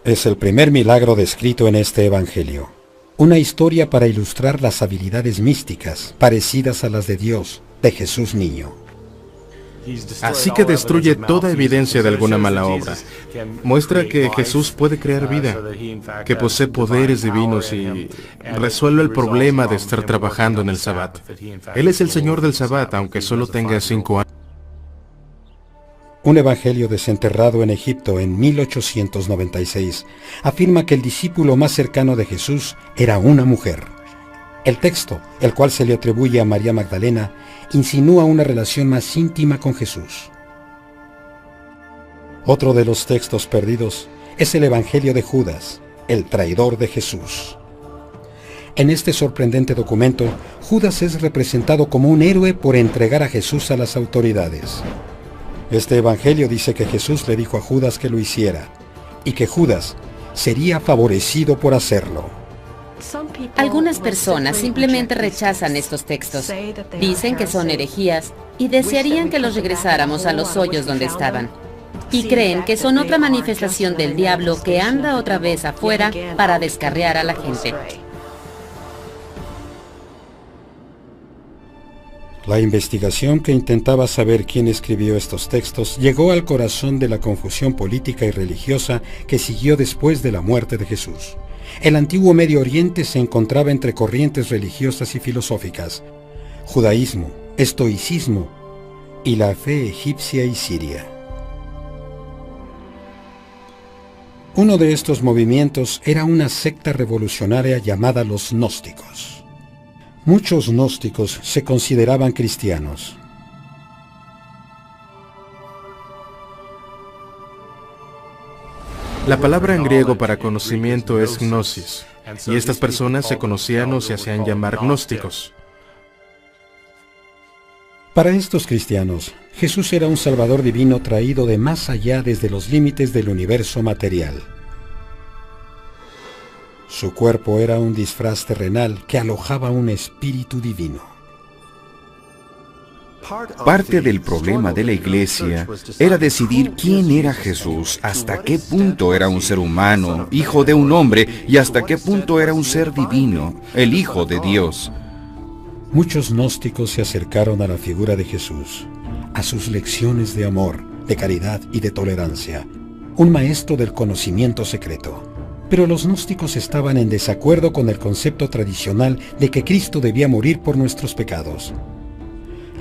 Es el primer milagro descrito en este evangelio. Una historia para ilustrar las habilidades místicas parecidas a las de Dios, de Jesús niño. Así que destruye toda evidencia de alguna mala obra. Muestra que Jesús puede crear vida, que posee poderes divinos y resuelve el problema de estar trabajando en el Sabbat. Él es el Señor del Sabbat, aunque solo tenga 5 años. Un evangelio desenterrado en Egipto en 1896 afirma que el discípulo más cercano de Jesús era una mujer. El texto, el cual se le atribuye a María Magdalena, insinúa una relación más íntima con Jesús. Otro de los textos perdidos es el evangelio de Judas, el traidor de Jesús. En este sorprendente documento, Judas es representado como un héroe por entregar a Jesús a las autoridades. Este evangelio dice que Jesús le dijo a Judas que lo hiciera, y que Judas sería favorecido por hacerlo. Algunas personas simplemente rechazan estos textos. Dicen que son herejías y desearían que los regresáramos a los hoyos donde estaban. Y creen que son otra manifestación del diablo que anda otra vez afuera para descarriar a la gente. La investigación que intentaba saber quién escribió estos textos llegó al corazón de la confusión política y religiosa que siguió después de la muerte de Jesús. El antiguo Medio Oriente se encontraba entre corrientes religiosas y filosóficas, judaísmo, estoicismo y la fe egipcia y siria. Uno de estos movimientos era una secta revolucionaria llamada los gnósticos. Muchos gnósticos se consideraban cristianos. La palabra en griego para conocimiento es gnosis, y estas personas se conocían o se hacían llamar gnósticos. Para estos cristianos, Jesús era un Salvador divino traído de más allá desde los límites del universo material. Su cuerpo era un disfraz terrenal que alojaba un espíritu divino. Parte del problema de la iglesia era decidir quién era Jesús, hasta qué punto era un ser humano, hijo de un hombre, y hasta qué punto era un ser divino, el Hijo de Dios. Muchos gnósticos se acercaron a la figura de Jesús, a sus lecciones de amor, de caridad y de tolerancia, un maestro del conocimiento secreto. Pero los gnósticos estaban en desacuerdo con el concepto tradicional de que Cristo debía morir por nuestros pecados.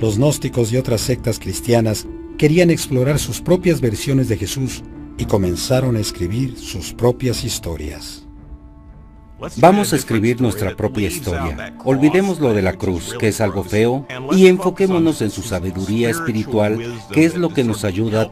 Los gnósticos y otras sectas cristianas querían explorar sus propias versiones de Jesús y comenzaron a escribir sus propias historias. Vamos a escribir nuestra propia historia. Olvidemos lo de la cruz, que es algo feo, y enfoquémonos en su sabiduría espiritual, que es lo que nos ayuda a